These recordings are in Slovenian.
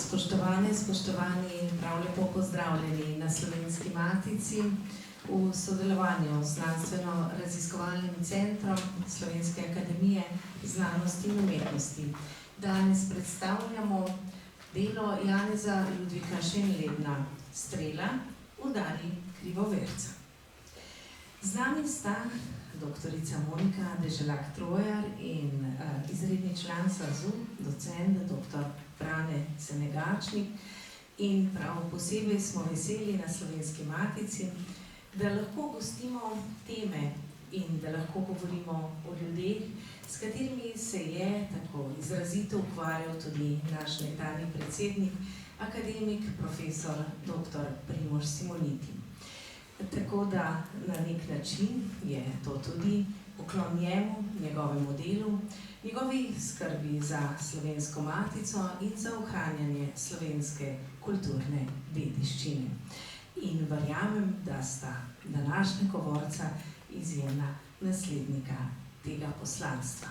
Spoštovane, spoštovani, prav lepo pozdravljeni na Slovenski matici v sodelovanju z Znanstveno-raziskovalnim centrom Slovenske akademije znanosti in umetnosti. Danes predstavljamo delo Janeza Ludvika Šenledna Strela, Udari krivoverca. Z nami sta doktorica Monika Deželak-Trojar in izredni član SAZU, docent dr. Brane Senegačnik. In prav posebej smo veseli na Slovenski matici, da lahko gostimo teme in da lahko govorimo o ljudeh, s katerimi se je tako izrazito ukvarjal tudi naš nekdanji predsednik, akademik, profesor dr. Primož Simoniti. Tako da na nek način je to tudi poklon njemu, njegovemu delu, njegovi skrbi za Slovensko matico in za ohranjanje slovenske kulturne dediščine. In verjamem, da sta današnja govorca izjemna naslednika tega poslanstva.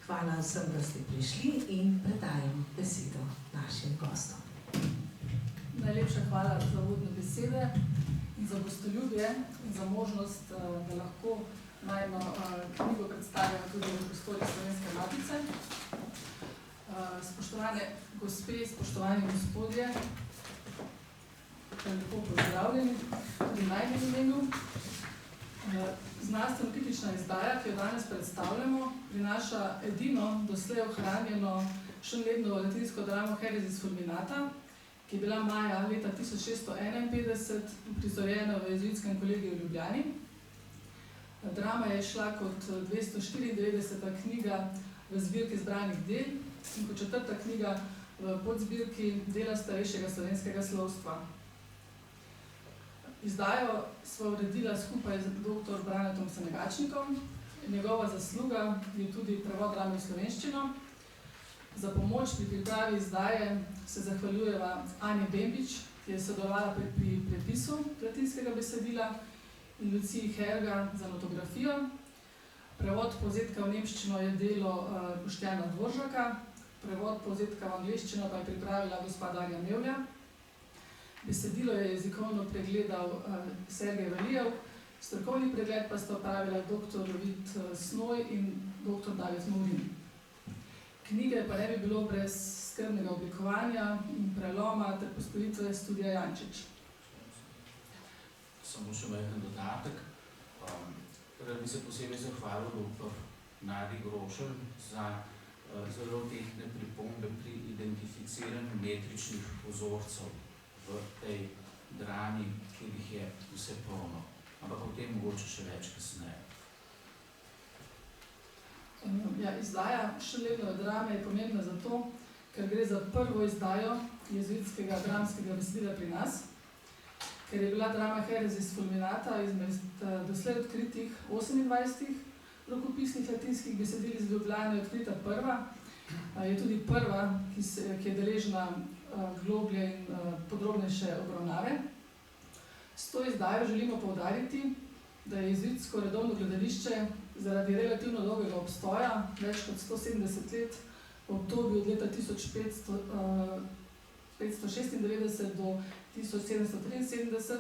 Hvala vsem, da ste prišli in predajam besedo našim gostom. Najlepša hvala za uvodne besede in za gostoljubje in za možnost, da lahko najmo knjigo predstavljamo tudi v prostorih Slovenske matice. Spoštovane gospe, spoštovani gospodje, lepo pozdravljeni tudi v najnem imenu. Znanstveno-kritična izdaja, ki jo danes predstavljamo, prinaša edino doslej ohranjeno Šenlednovo latinsko dramo Heresis Fulminata, ki je bila maja leta 1651 uprizorjena v Jezuitskem kolegiju v Ljubljani. Drama je šla kot 294. knjiga v zbirki zbranih del in kot 4. knjiga v podzbirki dela starejšega slovenskega slovstva. Izdajo sva uredila skupaj z dr. Branetom Senegačnikom. Njegova zasluga je tudi prevod drame v slovenščino. Za pomoč pri pripravi izdaje se zahvaljujeva Anje Bembič, ki je sodelovala pri prepisu latinskega besedila, in Luciji Herga za notografijo. Prevod povzetka v nemščino je delo Boštjana Dvoržaka, prevod povzetka v angleščino pa je pripravila gospa Darja Mevlja. Besedilo je jezikovno pregledal Sergej Valijev, strokovni pregled pa sta opravila dr. Vid Snoj in dr. David Maurin. Knjige pa ne bi bilo brez skrbnega oblikovanja in preloma ter postavitve Studia Jančič. Samo še majhen dodatek. Rad bi se posebej zahvalil dr. Nadi Grošelj za zelo tehtne pripombe pri identificiranju metričnih vzorcev v tej drami, kjer jih je vse polno. Ampak o tem mogoče še več kasneje. Izdaja Šenlednove drame je pomembna zato, ker gre za prvo izdajo jezuitskega dramskega besedila pri nas, ker je bila drama Heresis Fulminata izmed doslej odkritih 28 rokopisnih latinskih besedil iz Ljubljane odkrita prva, je tudi prva, ki je deležna globlje in podrobnejše obravnave. S to izdajo želimo poudariti, da je jezuitsko redovno gledališče zaradi relativno dolgega obstoja, več kot 170 let, v obdobju od leta 1596 do 1773,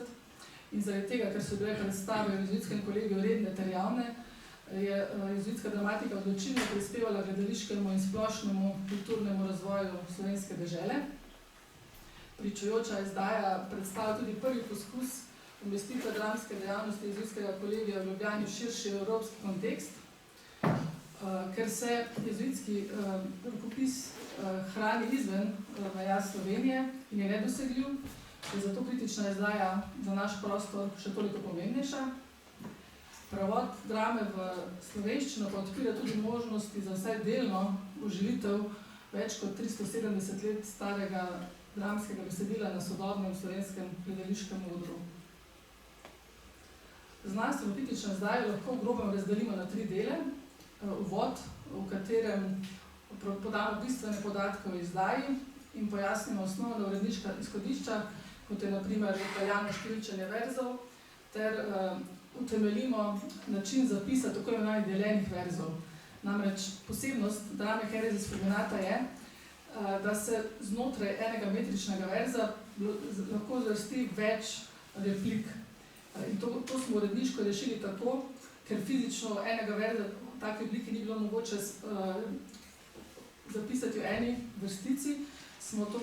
in zaradi tega, ker so bile predstave v Jezuitskem kolegiju redne ter javne, je jezuitska dramatika odločilno prispevala gledališkemu in splošnemu kulturnemu razvoju slovenske dežele. Pričujoča izdaja predstavlja tudi prvi poskus umestitve dramske dejavnosti Jezuitskega kolegija v Ljubljani v širši evropski kontekst. Ker se jezuitski rokopis hrani izven meja Slovenije in je nedosegljiv, je zato kritična izdaja za naš prostor še toliko pomembnejša. Prevod drame v slovenščino pa odpira tudi možnosti za vsaj delno oživitev več kot 370 let starega dramskega besedila na sodobnem slovenskem gledališkem odru. Znanstveno-kritično izdajo lahko v grobem razdelimo na 3 dele. Uvod, v katerem podamo bistvene podatke o izdaji in pojasnimo osnovna uredniška izhodišča, kot je na primer valjano številčenje verzov, ter utemeljimo način zapisa tako imenovanih deljenih verzov. Namreč posebnost drame Heresis Fulminata je, da se znotraj enega metričnega verza lahko zvrsti več replik. In to smo uredniško rešili tako, ker fizično enega verza v taki obliki ni bilo mogoče zapisati v eni vrstici, smo to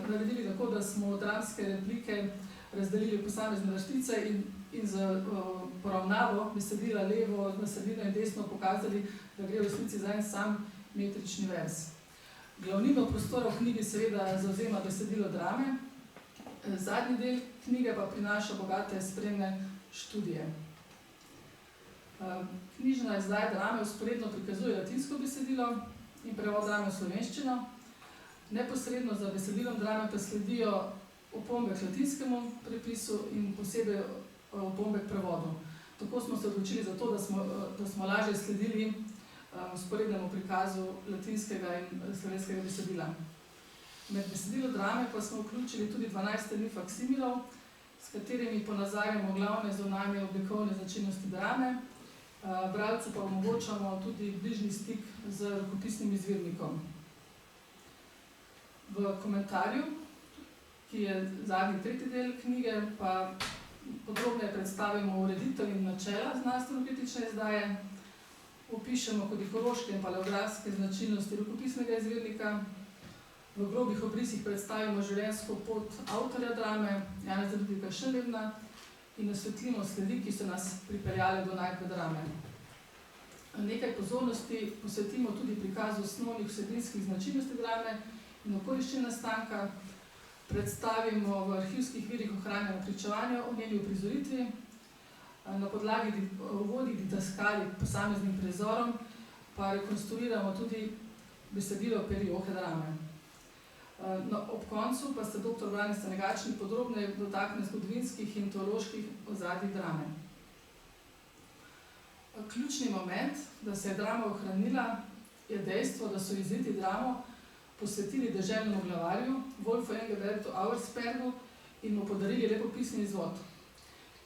naredili tako, da smo dramske replike razdelili v posamezne vrstice in z poravnavo besedila levo, na sredino in desno pokazali, da gre v resnici za en sam metrični verz. Glavnino prostora v knjigi seveda zavzema besedilo drame, zadnji del knjige pa prinaša bogate spremne študije. Knjižna izdaja drame vzporedno prikazuje latinsko besedilo in prevod drame v slovenščino. Neposredno za besedilom drame pa sledijo opombe k latinskemu prepisu in posebej opombe k prevodu. Tako smo se odločili za to, da smo lažje sledili vzporednemu prikazu latinskega in slovenskega besedila. Med besedilo drame pa smo vključili tudi 12 strani faksimilov, s katerimi ponazarjamo glavne zunanje oblikovne značilnosti drame. Bralcu pa omogočamo tudi bližnji stik z rokopisnim izvirnikom. V komentarju, ki je zadnji tretji del knjige, pa podrobneje predstavimo ureditev in načela znanstveno-kritične izdaje, opišemo kodihološke in paleografske značilnosti rokopisnega izvirnika, v grobih obrisih predstavimo življenjsko pot avtorja drame, Janeza Ludvika Šenlebna, in osvetlimo sledi, ki so nas pripeljale do najdbe drame. Nekaj pozornosti posvetimo tudi prikazu osnovnih vsebinskih značilnosti drame in okoliščin nastanka, predstavimo v arhivskih virih ohranjeno pričevanje o njeni uprizoritvi, na podlagi uvodnih didaskali posameznim prizorom pa rekonstruiramo tudi besedilo periohe drame. Ob koncu pa se dr. Brane Stanegačni podrobneje dotakne zgodovinskih in teoloških ozadij drame. Ključni moment, da se je drama ohranila, je dejstvo, da so izviti dramo posvetili deželnemu glavarju, Wolfu Engelbertu Auerspergu, in mu podarili lepopisni izvod.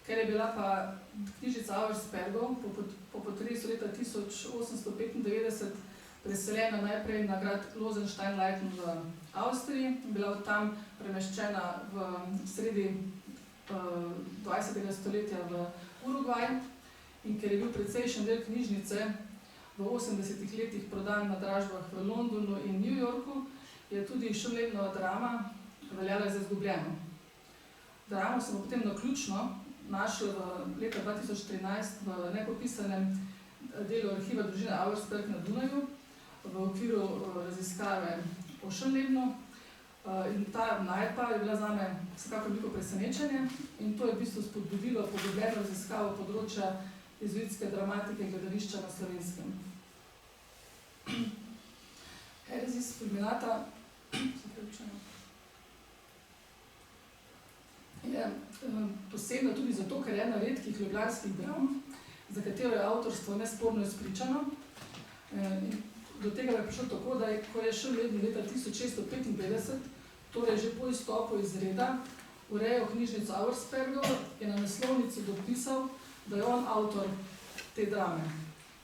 Ker je bila pa knjižica Auerspergov po potresu leta 1895 preseljena najprej na grad Lozenstein-Leiten v Avstriji, bila tam premeščena v sredi 20. stoletja v Urugvaj, in ker je bil precejšen del knjižnice v 80. letih prodan na dražbah v Londonu in New Yorku, je tudi Šenlebnova drama veljala za izgubljeno. Dramo smo potem naključno našli leta 2013 v nepopisanem delu arhiva družine Auersperg na Dunaju v okviru raziskave o Šenlebnu. In ta najdba je bila zame vsekakor veliko presenečenje in to je v bistvu spodbudilo poglobljeno raziskavo področja jezuitske dramatike in gledališča na Slovenskem. Heresis Fulminata je posebna tudi zato, ker je ena redkih ljubljanskih dram, za katero je avtorstvo nesporno izpričano. Do tega je prišlo tako, da ko je Šenleben leta 1655, torej že po izstopu iz reda, urejal knjižnico Auerspergov, je na naslovnici dopisal, da je on avtor te drame.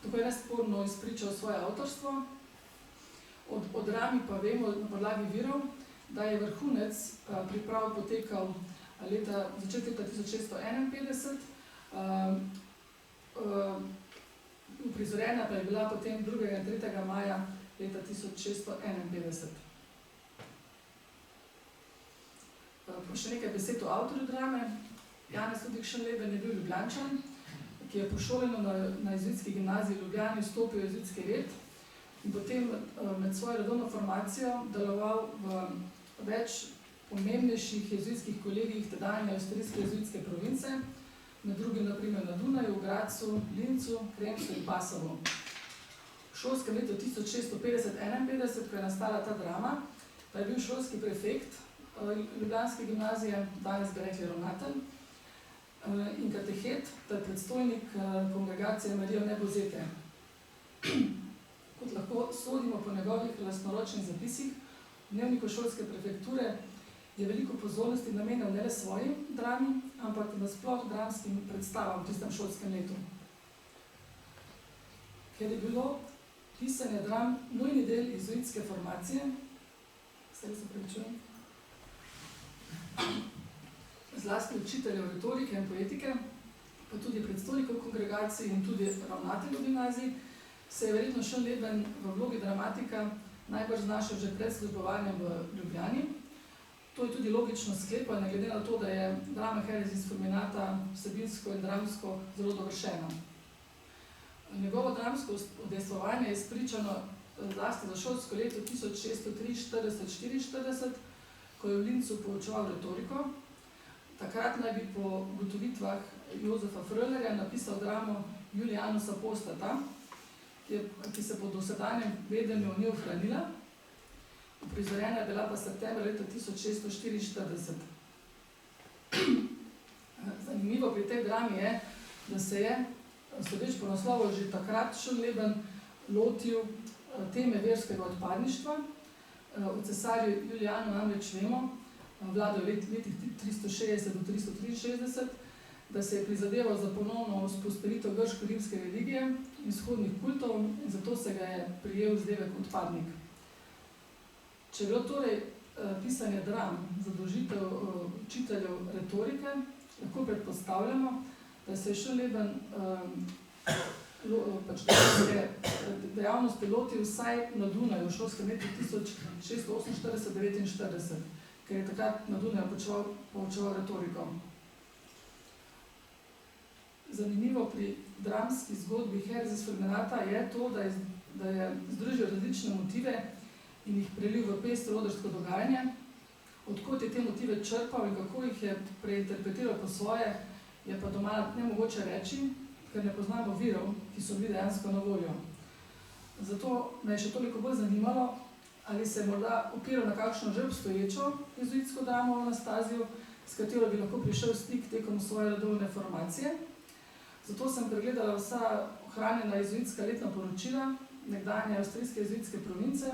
Tako je nesporno izpričal svoje avtorstvo. O drami pa vemo na podlagi virov, da je vrhunec priprav potekal začetek leta 1651, uprizorjena pa je bila potem 2. in 3. maja leta 1651. Še nekaj besed o avtorju drame. Janez Ludvik Šenleben je bil Ljubljančan, ki je po šolanju na jezuitski gimnaziji v Ljubljani vstopil v jezuitski red in potem med svojo redovno formacijo deloval v več pomembnejših jezuitskih kolegijih tedanje avstrijske jezuitske province, med drugim naprimer na Dunaju, Gradcu, Lincu, Kremsu in Pasovu. V šolskem letu 1650-51, ko je nastala ta drama, pa je bil šolski prefekt ljubljanske gimnazije, danes bi rekli ravnatelj, in katehet, ter predstojnik kongregacije Marijo Nebozete. Kot lahko sodimo po njegovih lastnoročnih zapisih, v dnevniku šolske prefekture je veliko pozornosti namenjal ne le svojim drami, ampak nasploh dramskim predstavam v tistem šolskem letu. Ker je bilo pisanje dram nujni del jezuitske formacije, opravičujem. Zlasti učiteljev retorike in poetike, pa tudi predstojnikov kongregacij in tudi ravnateljev gimnazij, se je verjetno Schönleben v vlogi dramatika najbolj znašel že pred službovanjem v Ljubljani. To je tudi logično sklepanje, glede na to, da je drama Heresis Fulminata vsebinsko in dramsko zelo dovršena. Njegovo dramsko udejstvovanje je spričano zlasti za šolsko leto 1643-44, ko je v Lincu poučeval retoriko. Takrat naj bi po ugotovitvah Jozefa Fröllerja napisal dramo Julianus Apostata, ki se po dosedanjem vedenju ni ohranila. Uprizorjena je bila pa septembra leta 1644. Zanimivo pri tej drami je, da se je, sodeč po naslovu, že takrat Schönleben lotil teme verskega odpadništva. O cesarju Julijanu namreč vemo, vladal v letih 360 do 363, da se je prizadeval za ponovno vzpostavitev grško-rimske religije in vzhodnih kultov in zato se ga je prijel vzdevek odpadnik. Če je bilo torej pisanje dram zadolžitev učiteljev retorike, lahko predpostavljamo, da se je Schönleben dejavnosti lotil vsaj na Dunaju v šolskem letu 1648-49, ker je takrat na Dunaju poučeval retoriko. Zanimivo pri dramski zgodbi Heresis Fulminata je to, da je združil različne motive in jih prelil v pestro odrsko dogajanje. Odkot je te motive črpal in kako jih je preinterpretiral po svoje, je pa doma nemogoče reči, ker ne poznamo virov, ki so bili dejansko na voljo. Zato me je še toliko bolj zanimalo, ali se je morda opiral na kakšno že obstoječo jezuitsko dramo Anastazijo, s katero bi lahko prišel v stik tekom svoje redovne formacije. Zato sem pregledala vsa ohranjena jezuitska letna poročila nekdanje avstrijske jezuitske province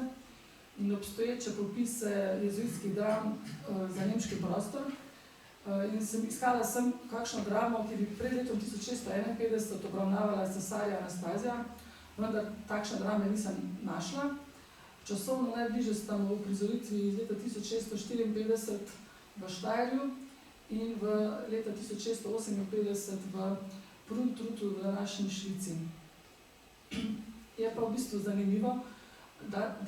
in obstoječe popise jezuitskih dram za nemški prostor. In sem iskala kakšno dramo, ki bi pred letom 1651 obravnavala cesarja Anastazija, vendar takšne drame nisem našla. Časovno najbližje sta mu v prizoritvi iz leta 1654 v Štajerju in v leta 1658 v Pruntruttu v današnji Švici. Je pa v bistvu zanimivo, da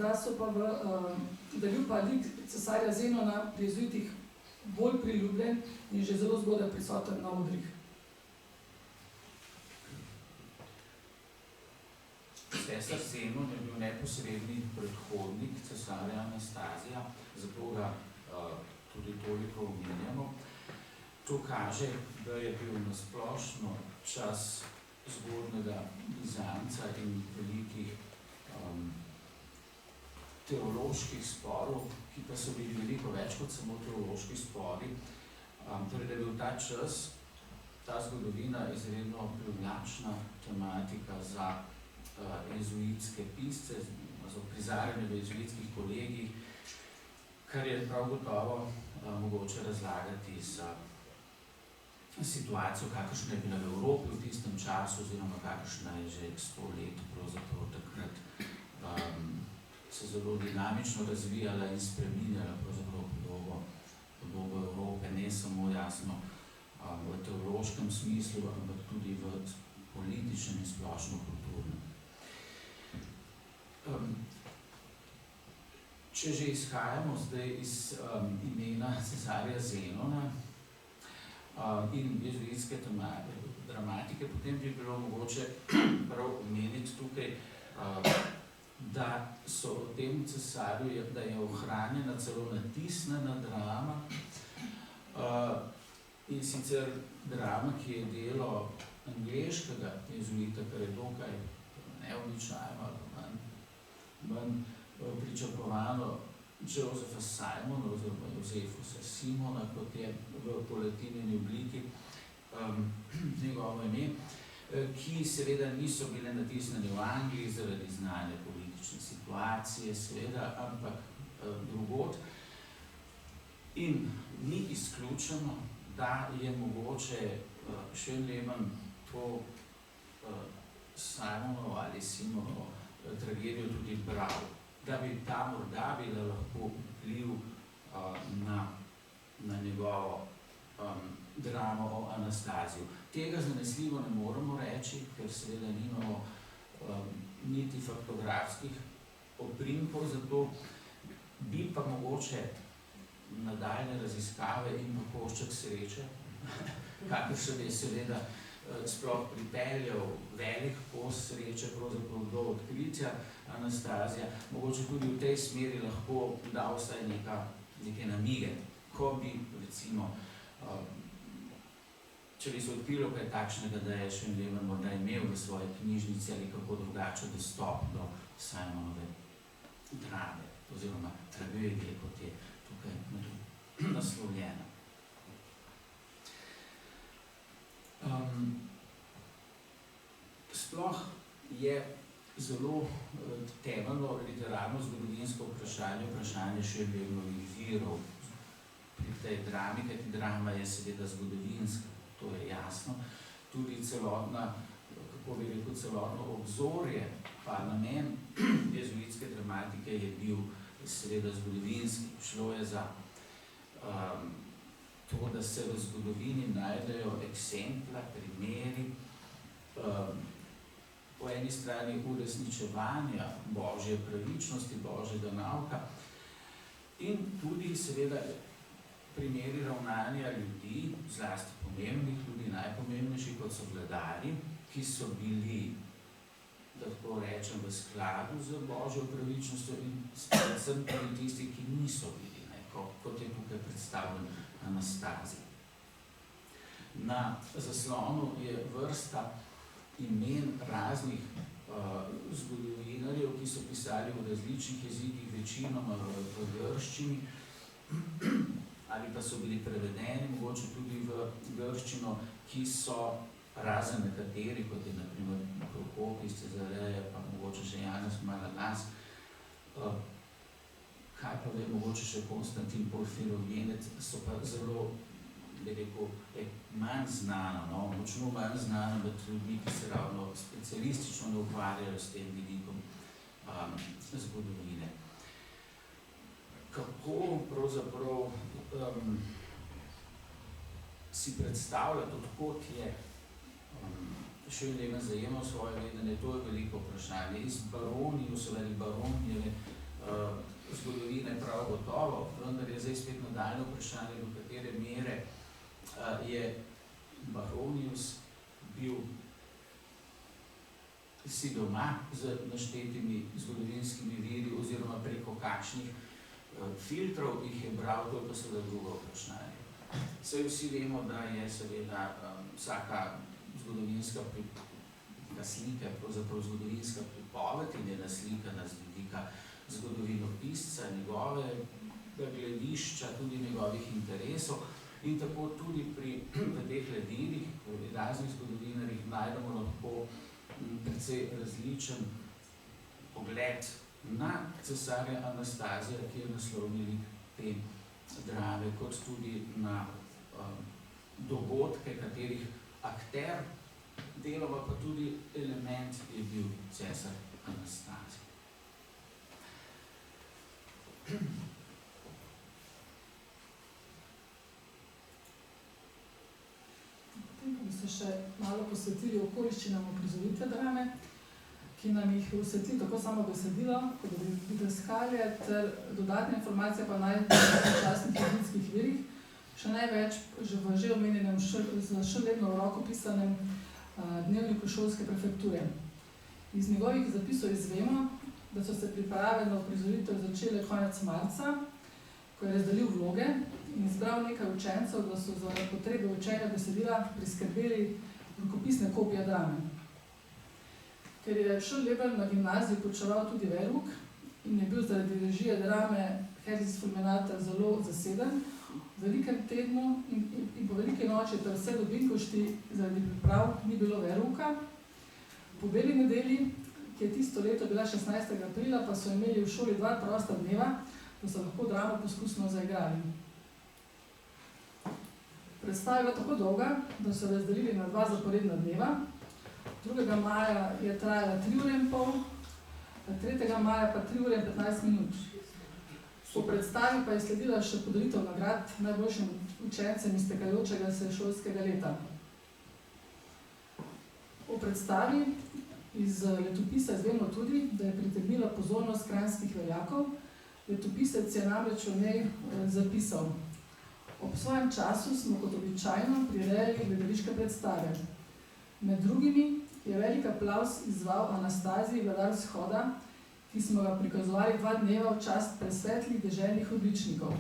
je bil pa lik cesarja Zenona pri jezuitih bolj priljubljen in že zelo zgodaj prisoten na odrih. Cesar Zenon je bil neposredni predhodnik cesarja Anastazija, zato ga tudi toliko omenjamo. To kaže, da je bil nasplošno čas zgodnega Bizanca in velikih teoloških sporov, ki pa so bili veliko več kot samo teološki spori. Torej, da je bil ta čas, ta zgodovina izredno privlačna tematika za jezuitske pisce, za prizarjanje v jezuitskih kolegijih, kar je prav gotovo mogoče razlagati za situacijo, kakršna je bila v Evropi v tistem času, oziroma kakršna je že 100 let pravzaprav takrat se zelo dinamično razvijala in spreminjala pravzaprav podobo Evrope, ne samo jasno v teološkem smislu, ampak tudi v političnem in splošno kulturnem. Če že izhajamo zdaj iz imena cesarja Zenona in jezuitske dramatike, potem bi bilo mogoče prav omeniti tukaj, da so o tem cesarju, da je ohranjena celo natisnjena drama, in sicer drama, ki je delo angleškega jezuita, kar je dokaj neobičajno ali manj pričakovano Josepha Simona oziroma Josefusa Simona, kot je v polatinjeni obliki njegovo ime, ki seveda niso bile natisnjene v Angliji zaradi znane politične situacije, seveda, ampak drugod. In ni izključeno, da je mogoče Schönleben to Simonovo ali Simonovo tragedijo tudi bral, da bi ta morda bila lahko vpliv dramo o Anastaziju. Tega zanesljivo ne moremo reči, ker seveda nimamo niti faktografskih oprinkov za to, bi pa mogoče nadaljne raziskave in pokošček sreče, kakršen je seveda sploh pripeljal velik kos sreče pravzaprav do odkritja Anastazija, mogoče tudi v tej smeri lahko dal vsaj neke namige, ko bi recimo, če bi se odkrilo kaj takšnega, da je Schönleber morda imel v svoji knjižnici ali kako drugače dostop do Simonove drame oziroma tragedije, kot je tukaj naslovljena. Sploh je zelo temeljno literarno zgodovinsko vprašanje Schönleberovih virov pri tej drami, kajti drama je seveda zgodovinska, to je jasno. Tudi celotna, kako bi rekel, celotno obzorje, pa namen jezuitske dramatike je bil seveda zgodovinski. Šlo je za to, da se v zgodovini najdejo eksempla, primeri, po eni strani uresničevanja božje pravičnosti, božjega nauka in tudi seveda primeri ravnanja ljudi, zlasti pomembnih, tudi najpomembnejši, kot so vladarji, ki so bili, da tako rečem, v skladu z božjo pravičnostjo in predvsem tudi tisti, ki niso bili, kot je tukaj predstavljen Anastazij. Na zaslonu je vrsta imen raznih zgodovinarjev, ki so pisali v različnih jezikih, večinoma v grščini, ali pa so bili prevedeni, mogoče tudi v grščino, ki so razen nekateri, kot je na primer Prokopis, Cezareja, pa mogoče še Janez Malalas, kaj pa je mogoče še Konstantin Porfirogenec, so pa zelo, bi rekel, manj znana, močno manj znana med ljudmi, ki se ravno specialistično ne ukvarjajo s tem vidikom zgodovine. Kako pravzaprav si predstavljati, odkot je Schönleber zajemal svoje vedenje, to je veliko vprašanje. Iz baronijeve zgodovine prav gotovo, vendar je zdaj spet nadaljno vprašanje, do katere mere je Baronius bil si doma z naštetimi zgodovinskimi viri oziroma preko kakšnih filtrov jih je bral, to je pa seveda drugo vprašanje. Saj vsi vemo, da je seveda vsaka zgodovinska slika, pravzaprav zgodovinska pripoved in je naslikana z vidika zgodovinopisca, njegovega gledišča, tudi njegovih interesov. In tako tudi v teh delih, v raznih zgodovinarjih najdemo lahko precej različen pogled na cesarja Anastazija, ki je naslovni lik te drame, kot tudi na dogodke, katerih akter, deloma pa tudi element je bil cesar Anastazij. Bi se še malo posvetili okoliščinam uprizoritve drame, ki nam jih osvetli tako samo besedilo, kot didaskalije, ter dodatne informacije pa najdemo v časnih jezickih virih, še največ v že omenjenem z Schönleberovo roko pisanem dnevniku šolske prefekture. Iz njegovih zapisov izvemo, da so se priprave na uprizoritev začele konec marca, ko je razdelil vloge in izbral nekaj učencev, da so za potrebe učenja besedila priskrbeli rokopisne kopije drame. Ker je Schönleber na gimnaziji poučeval tudi verouk in je bil zaradi režije drame Herzis Fulminata zelo zaseden, v velikem tednu in po veliki noči ter vse do Binkošti zaradi priprav ni bilo verouka. Po beli nedelji, ki je tisto leto bila 16. aprila, pa so imeli v šoli 2 prosta dneva, da so lahko dramo poskusno zaigrali. Predstava je bila tako dolga, da so razdelili na 2 zaporedna dneva. 2. maja je trajala 3 ure in pol, 3. maja pa 3 ure in 15 minut. Po predstavi pa je sledila še podelitev nagrad najboljšim učencem iztekajočega se šolskega leta. Po predstavi iz letopisa izvemo tudi, da je pritegnila pozornost kranjskih veljakov. Letopisec je namreč o njej zapisal: ob svojem času smo kot običajno prirejali gledališke predstave. Med drugimi je velik aplavz izzval Anastaziji Vladar shoda, ki smo ga prikazovali 2 dneva v čast presvetlih deželnih odličnikov.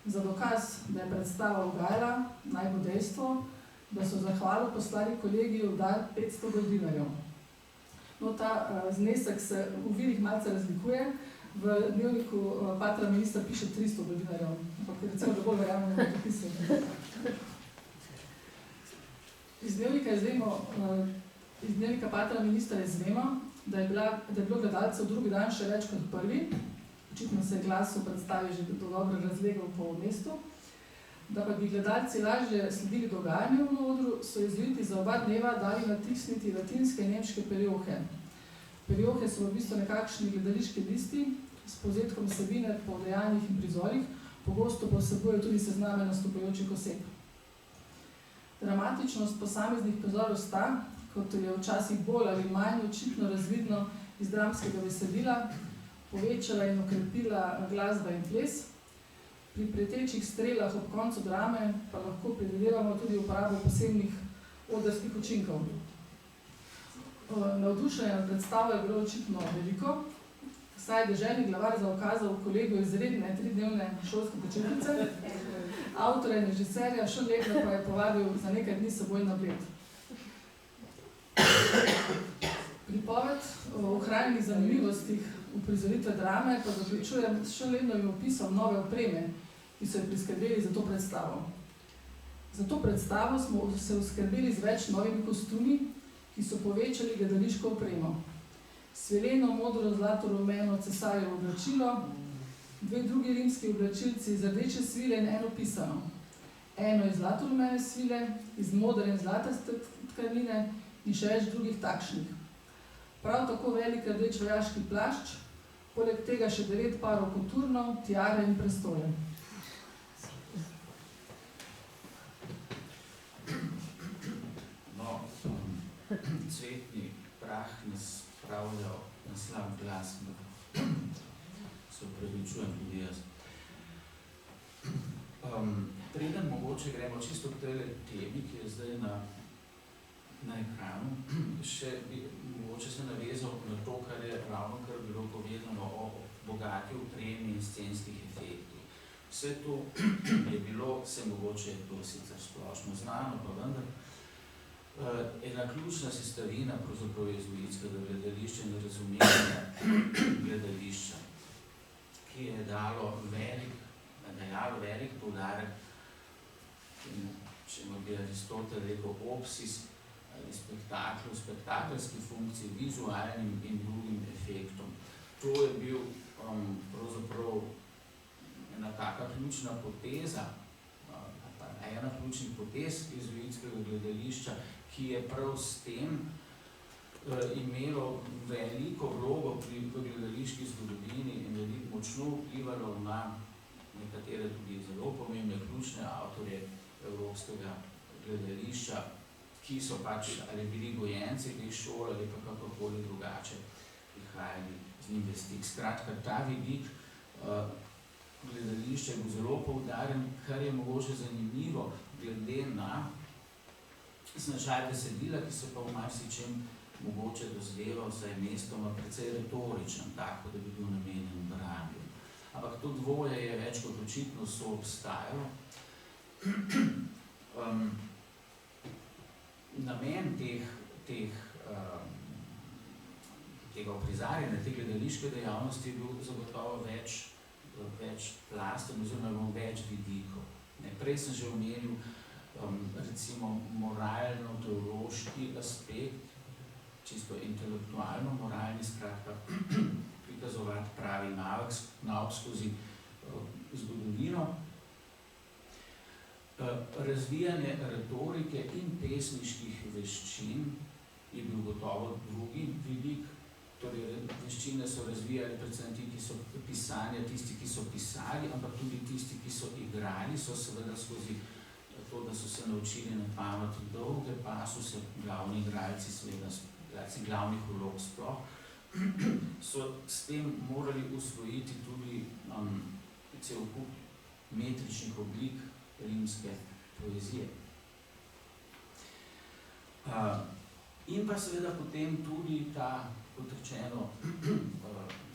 Za dokaz, da je predstava ugajala, naj bo dejstvo, da so zahvalo poslali kolegiju v dar 500 goldinarjev. No, ta znesek se v virih malce razlikuje. V dnevniku patra ministra piše 300 goldinarjev, ampak recimo, da bolj verjamem v dopisu. Iz dnevnika patra ministra izvemo, da je bilo gledalcev drugi dan še več kot prvi. Očitno se je glas v predstavi že dobro razlegal po mestu. Da pa bi gledalci lažje sledili dogajanju v odru, so jezuiti za oba dneva dali natisniti latinske in nemške periohe. Periohe so v bistvu nekakšni gledališki listi s povzetkom vsebine po dejanjih in prizorih, pogosto pa vsebujejo tudi sezname nastopajočih oseb. Dramatičnost posameznih prizorov sta, kot je včasih bolj ali manj očitno razvidno iz dramskega besedila, povečala in okrepila glasba in ples. Pri pretečih strelah ob koncu drame pa lahko predvidevamo tudi uporabo posebnih odrskih učinkov. Navdušenje nad predstavo je bilo očitno veliko, saj je deželni glavar zaukazal kolegu izredne 3-dnevne šolske počitnice, avtorja in režiserja Šonlegra pa je povabil za nekaj dni s seboj na Bled. Pripoved o ohranjenih zanimivostih uprizoritve drame pa zaključuje s Šonlegrovim opisom nove opreme, ki so jo priskrbeli za to predstavo. Za to predstavo smo se oskrbeli z več novimi kostumi, ki so povečali gledališko opremo. Svileno, modro, zlato, rumeno cesarjevo oblačilo, 2 drugi rimski oblačilci z rdeče svile in eno pisano. Eno iz zlato-rumene svile, iz modre in zlataste tkanine in še več drugih takšnih. Prav tako velik rdeč vojaški plašč, poleg tega še 9 parov koturnov, tiare in prestole. No, cvetni prah nas spravlja na slab glas, se upravičujem tudi jaz. Preden mogoče gremo čisto k tej temi, ki je zdaj na ekranu, še bi mogoče se navezal na to, kar je ravnokar bilo povedano o bogati opremi in scenskih efektih. Vse to je bilo, se mogoče to sicer splošno znano, pa vendar, ena ključna sestavina pravzaprav jezuitskega gledališča in razumevanja gledališča, ki je dajalo velik poudarek, če bi Aristotel rekel opsis ali spektaklu, spektakelski funkciji, vizualnim in drugim efektom. To je bil pravzaprav ena taka ključna poteza, ena ključnih potez jezuitskega gledališča, ki je prav s tem imelo veliko vlogo v gledališki zgodovini in veliko močno vplivalo na nekatere tudi zelo pomembne ključne avtorje evropskega gledališča, ki so pač ali bili gojenci teh šol ali pa kakorkoli drugače prihajali z njim v stik. Skratka, ta vidik gledališča je bil zelo poudarjen, kar je mogoče zanimivo glede na značaj besedila, ki se pa v marsičem mogoče dozdeval, saj mestoma precej retoričen, tako da bi bil namenjen branju. Ampak to dvoje je več kot očitno soobstajalo. Namen tega uprizarjanja, te gledališke dejavnosti je bil zagotovo več plasten oziroma več vidikov. Prej sem že omenil recimo moralno-teološki aspekt, čisto intelektualno-moralni, skratka prikazovati pravi nauk skozi zgodovino. Razvijanje retorike in pesniških veščin je bil gotovo drugi vidik, torej veščine so razvijali predvsem ti, ki so pisanja, tisti, ki so pisali, ampak tudi tisti, ki so igrali, so seveda skozi to, da so se naučili na pamet dolge pasuse, glavni igralci, seveda igralci glavnih vlog sploh, so s tem morali usvojiti tudi cel kup metričnih oblik rimske poezije. In pa seveda potem tudi ta, kot rečeno,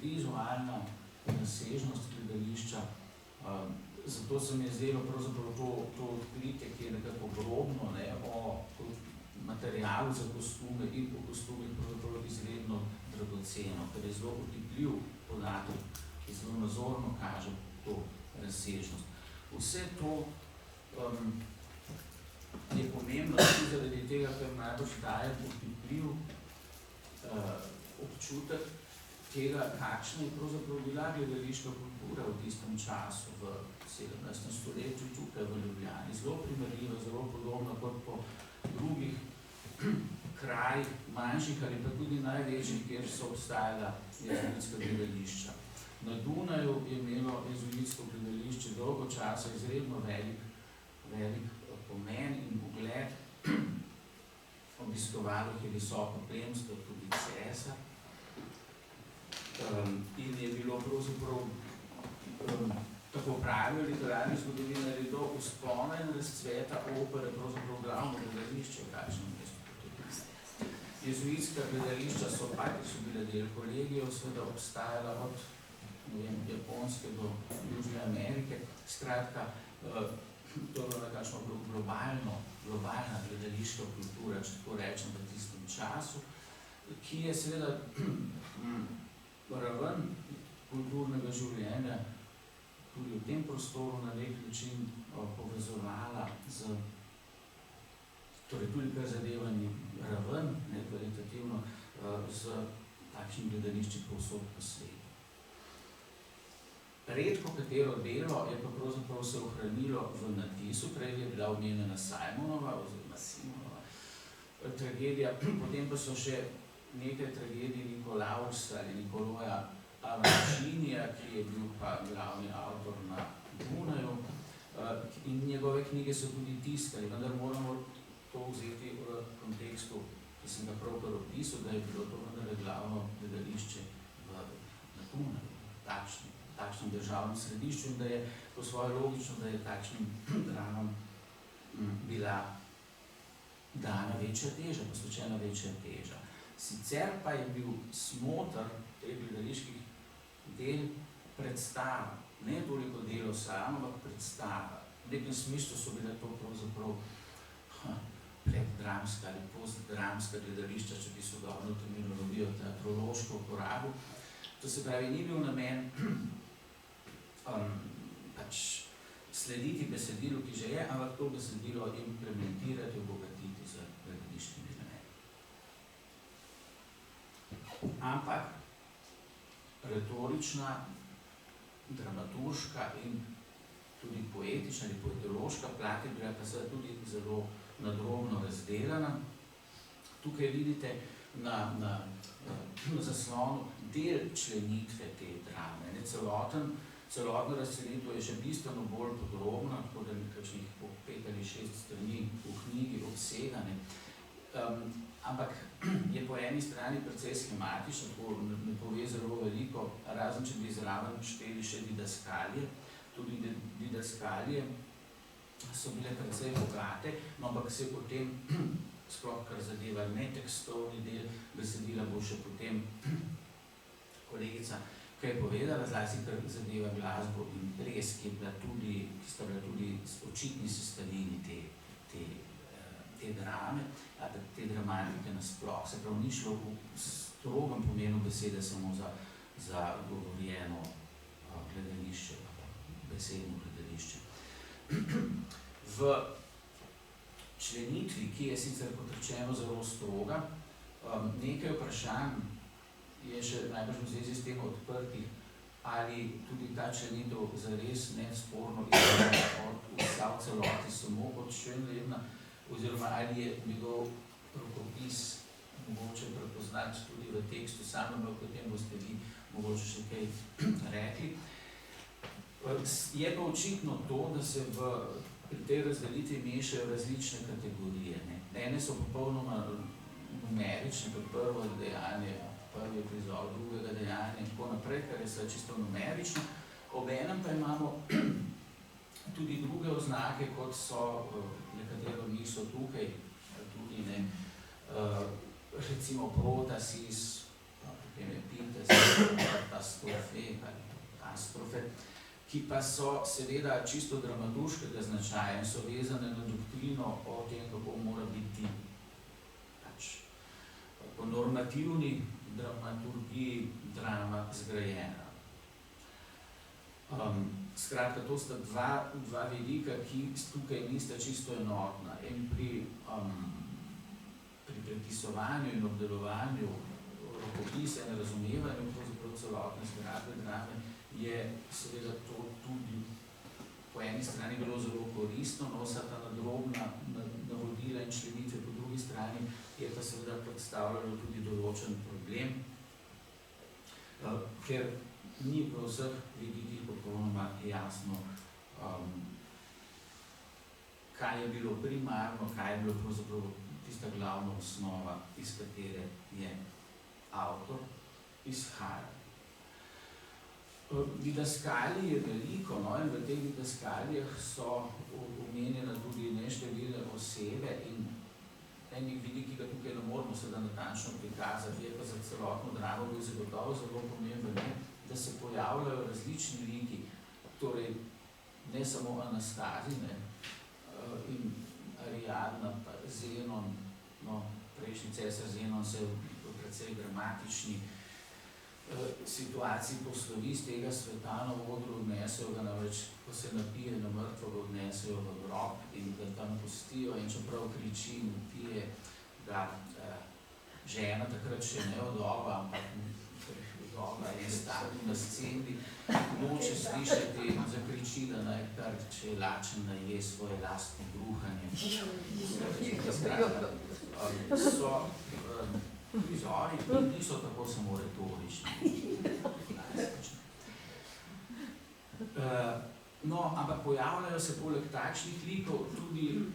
vizualna razsežnost gledališča. Zato se mi je zdelo pravzaprav to odkritje, ki je nekako grobno, ne, o materialu za kostume in po kostumih pravzaprav izredno dragoceno, ker je zelo otipljiv podatek, ki zelo nazorno kaže to razsežnost. Vse to je pomembno tudi zaradi tega, ker najbolj daje otipljiv občutek tega, kakšna je pravzaprav bila gledališka kultura v tistem času v 17. stoletju tukaj v Ljubljani. Zelo primerljiva, zelo podobna kot po drugih krajih, manjših ali pa tudi največjih, kjer so obstajala jezuitska gledališča. Na Dunaju je imelo jezuitsko gledališče dolgo časa izredno velik pomen in ugled. Obiskovalo je visoko plemstvo, tudi cesar. In je bilo pravzaprav, tako pravijo literarni zgodovinarji, do vzpona in razcveta opere pravzaprav glavno gledališče v kakšnem mestu. Jezuitska gledališča so bile del kolegijev, seveda obstajala od Japonske do Južne Amerike. Skratka, to je bila nekakšna globalna gledališka kultura, če tako rečem, v tistem času, ki je seveda raven kulturnega življenja tudi v tem prostoru na nek način povezovala z, torej tudi kar zadevanje raven, ne kvalitativno, z takšnim gledališčem povsod po svetu. Redko katero delo je pa pravzaprav se ohranilo v natisu, prej je bila omenjena Simonova oziroma Simonova tragedija, potem pa so še nekaj tragedij Nikolausa ali Nikoloja Avančinija, ki je bil pa glavni avtor na Dunaju, in njegove knjige so tudi tiskali, vendar moramo to vzeti v kontekstu, ki sem ga pravkar opisal, da je bilo to vendar glavno gledališče na Dunaju, takšnem državnem središču in da je po svoje logično, da je takšnim dramam bila dana večja teža, posvečena večja teža. Sicer pa je bil smoter teh gledaliških del predstava, ne toliko delo samo, ampak predstava. V nekem smislu so bile to pravzaprav preddramska ali postdramska gledališča, če bi sodobno terminologijo teatrološko uporabil. To se pravi, ni bil namen slediti besedilu, ki že je, ampak to besedilo implementirati, obogatiti z gledališkimi elementi. Ampak retorična, dramaturška in tudi poetična ali poetološka plat je bila pa seveda tudi zelo nadrobno razdelana. Tukaj vidite na zaslonu del členitve te drame. Celotna razčlenitev je še bistveno bolj podrobna, tako da nekakšnih 5 ali 6 strani v knjigi obsegane. Ampak je po eni strani precej schematično, tako ne pove zelo veliko, razen če bi zraven šteli še didaskalije. Tudi didaskalije so bile precej bogate, no ampak se potem, sploh kar zadeva netekstovni del besedila, bo še potem kolegica kaj je povedala, zlasti kar zadeva glasbo in ples, ki sta bila tudi očitni sestavini te drame, ali te dramatike nasploh. Se pravi, ni šlo v strogem pomenu besede samo za govorjeno gledališče, besedno gledališče. V členitvi, ki je sicer kot rečeno zelo stroga, nekaj vprašanj je še najbrž v zvezi s tem odprtih, ali tudi ta členitev zares nesporno izgleda vsa v celoti samo od Schönlebna, oziroma ali je njegov rokopis mogoče prepoznati tudi v tekstu samem, potem boste vi mogoče še kaj rekli. Je pa očitno to, da se pri tej razdelitvi mešajo različne kategorije. Ene so popolnoma numerične, kot prvo dejanje, prvi prizor drugega dejanja in tako naprej, kar je vse čisto numerično. Obenem pa imamo tudi druge oznake, kot so, nekatere od njih so tukaj, tudi recimo protasis, potem epitasis, astrofe, ki pa so seveda čisto dramaturškega značaja in so vezane na doktrino o tem, kako mora biti po normativni dramaturgiji drama zgrajena. Skratka, to sta dva vidika, ki tukaj nista čisto enotna. In pri prepisovanju in obdelovanju rokopisa in razumevanju celotne zgradbe drame je seveda to tudi po eni strani bilo zelo koristno, no vsa ta nadrobna navodila in členitve, po drugi strani je pa seveda predstavljalo tudi določen problem, ker ni v vseh vidikih popolnoma jasno, kaj je bilo primarno, kaj je bilo pravzaprav tista glavna osnova, iz katere je avtor izhajal. Didaskali je veliko, no, in v teh didaskalijah so omenjene tudi neštevilne osebe in enih vidik, ki ga tukaj ne moramo seveda natančno prikazati, je pa za celotno dramo bil zagotovo zelo pomemben, da se pojavljajo različni liki, torej ne samo Anastazij, in Ariadna, pa Zenon, no, prejšnji cesar Zenon se je v precej dramatični situaciji poslovi z tega sveta na odru, odnesejo ga namreč, ko se napije na mrtvoga, odnesejo v grob in ga tam pustijo in čeprav kriči in pije, da žena takrat še ne odova, ampak vdova je stati na sceni, noče slišati, zakriči, da naj kar, če je lačen, naj je svoje lastno bruhanje. So prizori, ki niso tako samo retorični. No, ampak pojavljajo se poleg takšnih likov tudi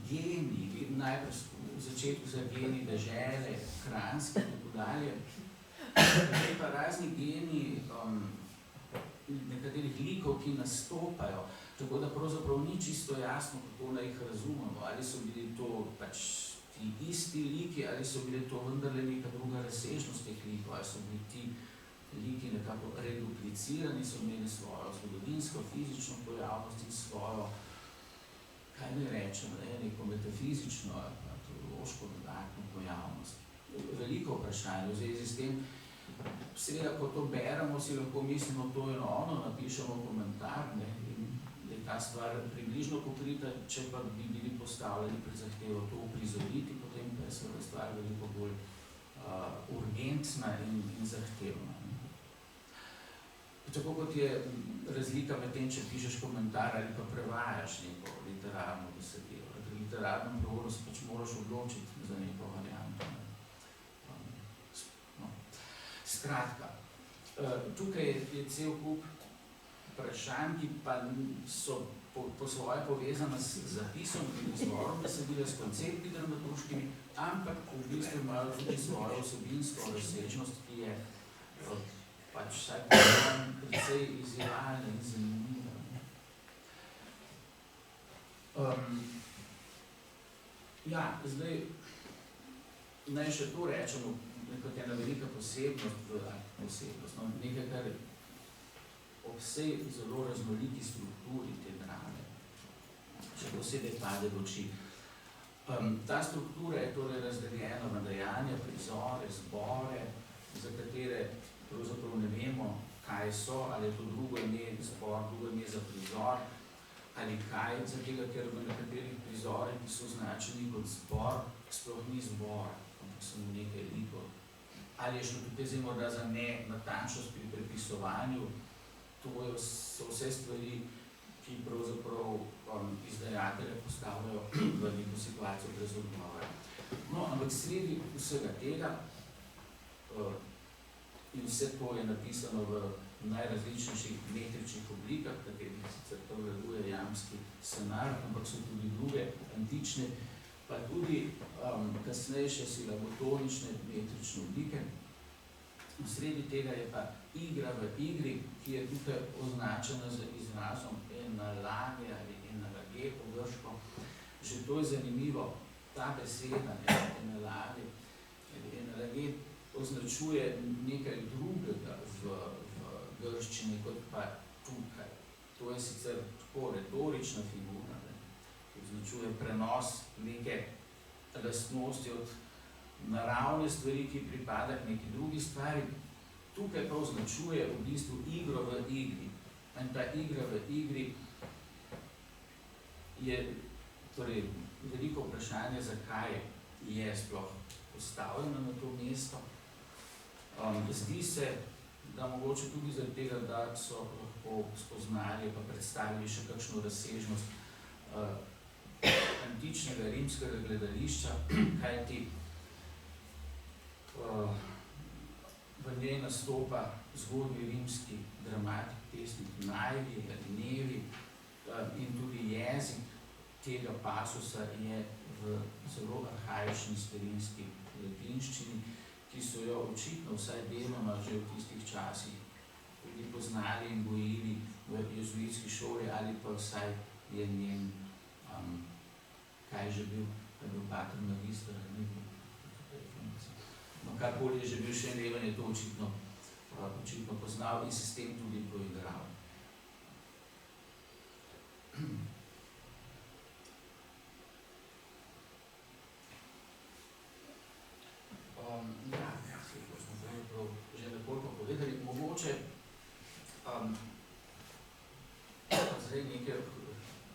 geni, najprej v začetku za geni dežele, Kranjske in tako dalje. Zdaj pa razni geni nekaterih likov, ki nastopajo, tako da pravzaprav ni čisto jasno, kako naj jih razumemo, ali so bili to pač ti isti liki, ali so bile to vendarle neka druga razsežnost teh likov, ali so bili ti liki nekako reduplicirani, so imeli svojo zgodovinsko, fizično pojavnost in svojo, kaj ne rečem, neko metafizično ali pa teološko dodatno pojavnost. Veliko vprašanje v zvezi s tem. Seveda, ko to beremo, si lahko mislimo, to je ono, napišemo komentar, in je ta stvar približno pokrita, če pa bi bili postavljeni pred zahtevo to uprizoriti, potem pa je seveda stvar veliko bolj urgentna in zahtevna. Tako kot je razlika med tem, če pišeš komentar ali pa prevajaš neko literarno besedilo. Pri literarnem prevodu se pač moraš odločiti za neko varianto. Skratka, tukaj je cel kup vprašanj, ki pa so po svoje povezane z zapisom in izvorom besedila, s koncepti dramaturškimi, ampak v bistvu imajo tudi svojo vsebinsko razsežnost, ki je pač vsaj precej izjevalna in zanimiva. Ja, zdaj naj še to rečemo, kot ena velika posebnost, nekaj, kar ob vsej zelo raznoliki strukturi te drame, še posebej pade v oči. Ta struktura je torej razdeljena na dejanja, prizore, zbore, za katere pravzaprav ne vemo, kaj so, ali je to drugo ime zbor, drugo ime za prizor, ali kaj, zato ker v nekaterih prizorih, ki so označeni kot zbor, sploh ni zbor, ampak samo nekaj likov. Ali je šlo tukaj zdaj morda za nenatančnost pri prepisovanju, to so vse stvari, ki pravzaprav izdajatelja postavljajo v neko situacijo brez odgovora. No, No, ampak sredi vsega tega, in vse to je napisano v najrazličnejših metričnih oblikah, katerih sicer prevladuje jamski scenar, ampak so tudi druge, antične, pa tudi kasnejše silabotonične metrične oblike. V sredi tega je pa igra v igri, ki je tukaj označena z izrazom enalage ali enalage po grško. Že to je zanimivo, ta beseda, enalage ali enalage, označuje nekaj drugega v grščini, kot pa tukaj. To je sicer tako retorična figura, ki označuje prenos neke lastnosti od naravne stvari, ki pripada k neki drugi stvari. Tukaj pa označuje v bistvu igro v igri. In ta igra v igri je torej veliko vprašanje, zakaj je sploh postavljena na to mesto. Zdi se, da mogoče tudi zaradi tega, da so lahko spoznali pa predstavili še kakšno razsežnost antičnega rimskega gledališča, kajti v njej nastopa zgodnji rimski dramatik, pesnik Naevi ali Nevi, in tudi jezik tega pasusa je v zelo arhaični starinski latinščini, ki so jo očitno vsaj deloma že v tistih časih tudi poznali in gojili v jezuitski šoli, ali pa vsaj je njen, kaj je že bil, pater magister, ne bil, no, karkoli je že bil, še Leven je to očitno poznal in se s tem tudi poigral. To smo pravzaprav že nekoliko povedali. Mogoče zdaj nekaj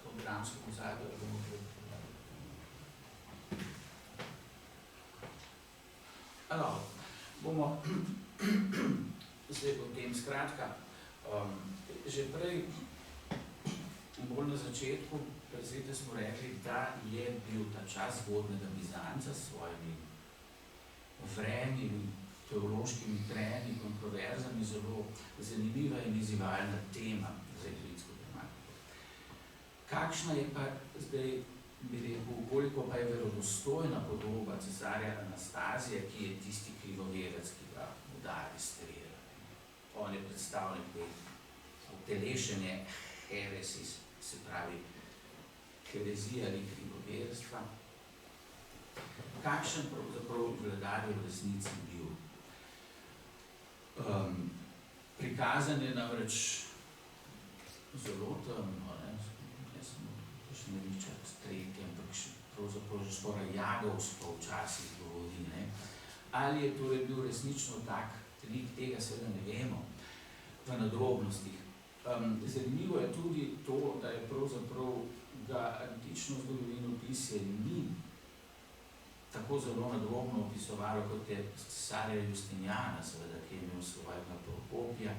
programsko ozadje, da bomo bomo zdaj o tem skratka. Že prej, bolj na začetku, prezite smo rekli, da je bil ta čas zgodnega Bizanca s svojimi vremnimi, teološkimi trenji, kontroverzami zelo zanimiva in izzivalna tema za jezuitsko dramatiko. Kakšna je pa zdaj, bi rekel, koliko pa je verodostojna podoba cesarja Anastazija, ki je tisti krivoverec, ki ga udari strela. On je predstavnik utelešenje heresis, se pravi herezija ali krivoverstva. Kakšen pravzaprav vladar je v resnici bil? Prikazan je namreč zelo temno, ne samo še ne nič tretji, ampak pravzaprav že skoraj jagovsko včasih govori, ne? Ali je torej bil resnično tak lik, tega seveda ne vemo v nadrobnostih. Zanimivo je tudi to, da je pravzaprav ga antično zgodovinopisje ni tako zelo nadrobno opisovalo, kot je cesarja Justinijana, seveda, ki je imel svojega Prokopija.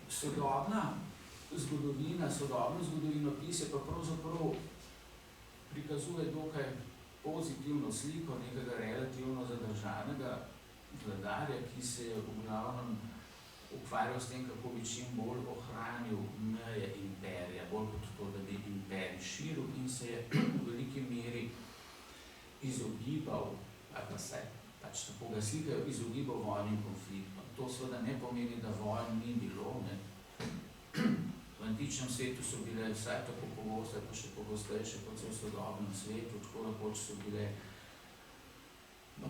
Sodobna zgodovina, sodobno zgodovinopisje pa pravzaprav prikazuje dokaj pozitivno sliko nekega relativno zadržanega vladarja, ki se je v glavnem ukvarjal s tem, kako bi čim bolj ohranil meje imperija, bolj kot to, da bi imperij širil, in se je v veliki meri izogibal, ali pa se pač tako ga slikajo, izogibal vojnim konfliktom. To seveda ne pomeni, da vojn ni bilo, ne. V antičnem svetu so bile vsaj tako pogoste, pa še pogostejše kot so v sodobnem svetu, tako da so bile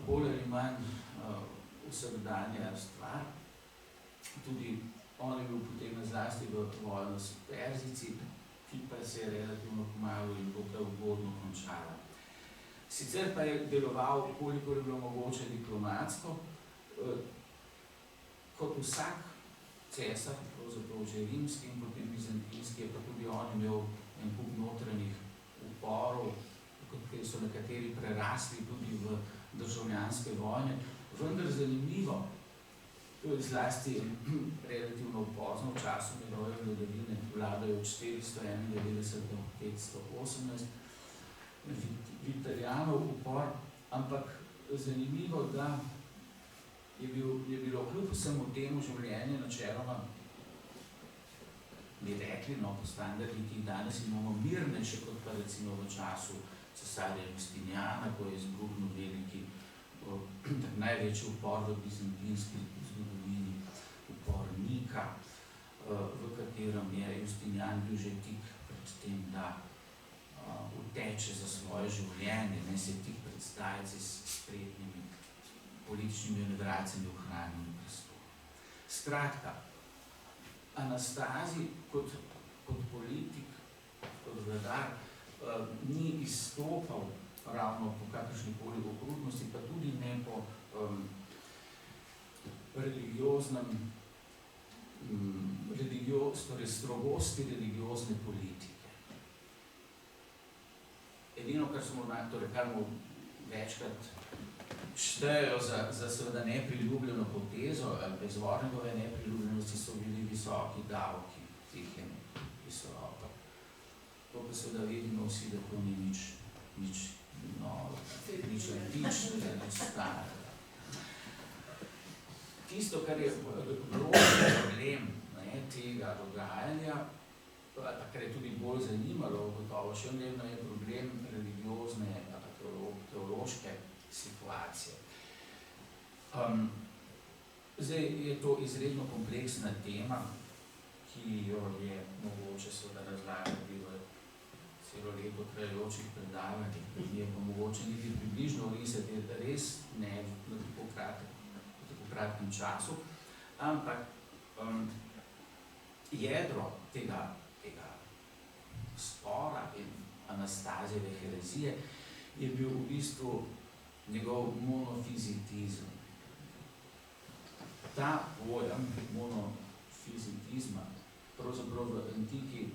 bolj ali manj vsakdanja stvar. Tudi on je bil potem zlasti v vojno s Perzijci, ki pa se je relativno kmalu in dokaj ugodno končala. Sicer pa je deloval, koliko je bilo mogoče diplomatsko, kot vsak cesar, pravzaprav že rimski in potem bizantinski, je pa tudi on imel en kup notranjih uporov, kot so nekateri prerasli tudi v državljanske vojne. Vendar zanimivo, to je zlasti relativno pozno v času njegove vladavine, vladajo od 491 do 518, Vitalijanov upor, ampak zanimivo, da je bilo kljub vsemu temu življenje načeloma, bi rekli, no, po standardih, ki jih danes imamo mirnejše kot pa recimo v času cesarja Justinijana, ko je izbruhnil veliki, največji upor v bizantinski zgodovini, upor Nika, v katerem je Justinijan bil že tik pred tem, da uteče za svoje življenje, ne se tik pred zdajci s spretnimi političnimi generacijami ohranjeni prestol. Skratka, Anastazij kot politik, kot vladar, ni izstopal ravno po kakršnikoli okrutnosti, pa tudi ne po torej strogosti religiozne politike. Edino, kar mu večkrat štejejo za seveda nepriljubljeneno potezo ali pa izvor njegove nepriljubljenosti so bili visoki davki, tih visoko. To pa seveda vidimo vsi, da to ni nič antičnega, nič starega. Tisto, kar je problem tega dogajanja, kar je tudi bolj zanimalo, gotovo še vedno je problem religiozne, teološke situacije. Zdaj je to izredno kompleksna tema, ki jo je mogoče seveda razlagati v celo leto trajajočih predavanjih, ki je pa mogoče niti približno orisati res ne v tako kratkem času, ampak jedro tega spora in Anastazijeve herezije je bil v bistvu njegov monofizitizem. Ta pojem monofizitizma pravzaprav v antiki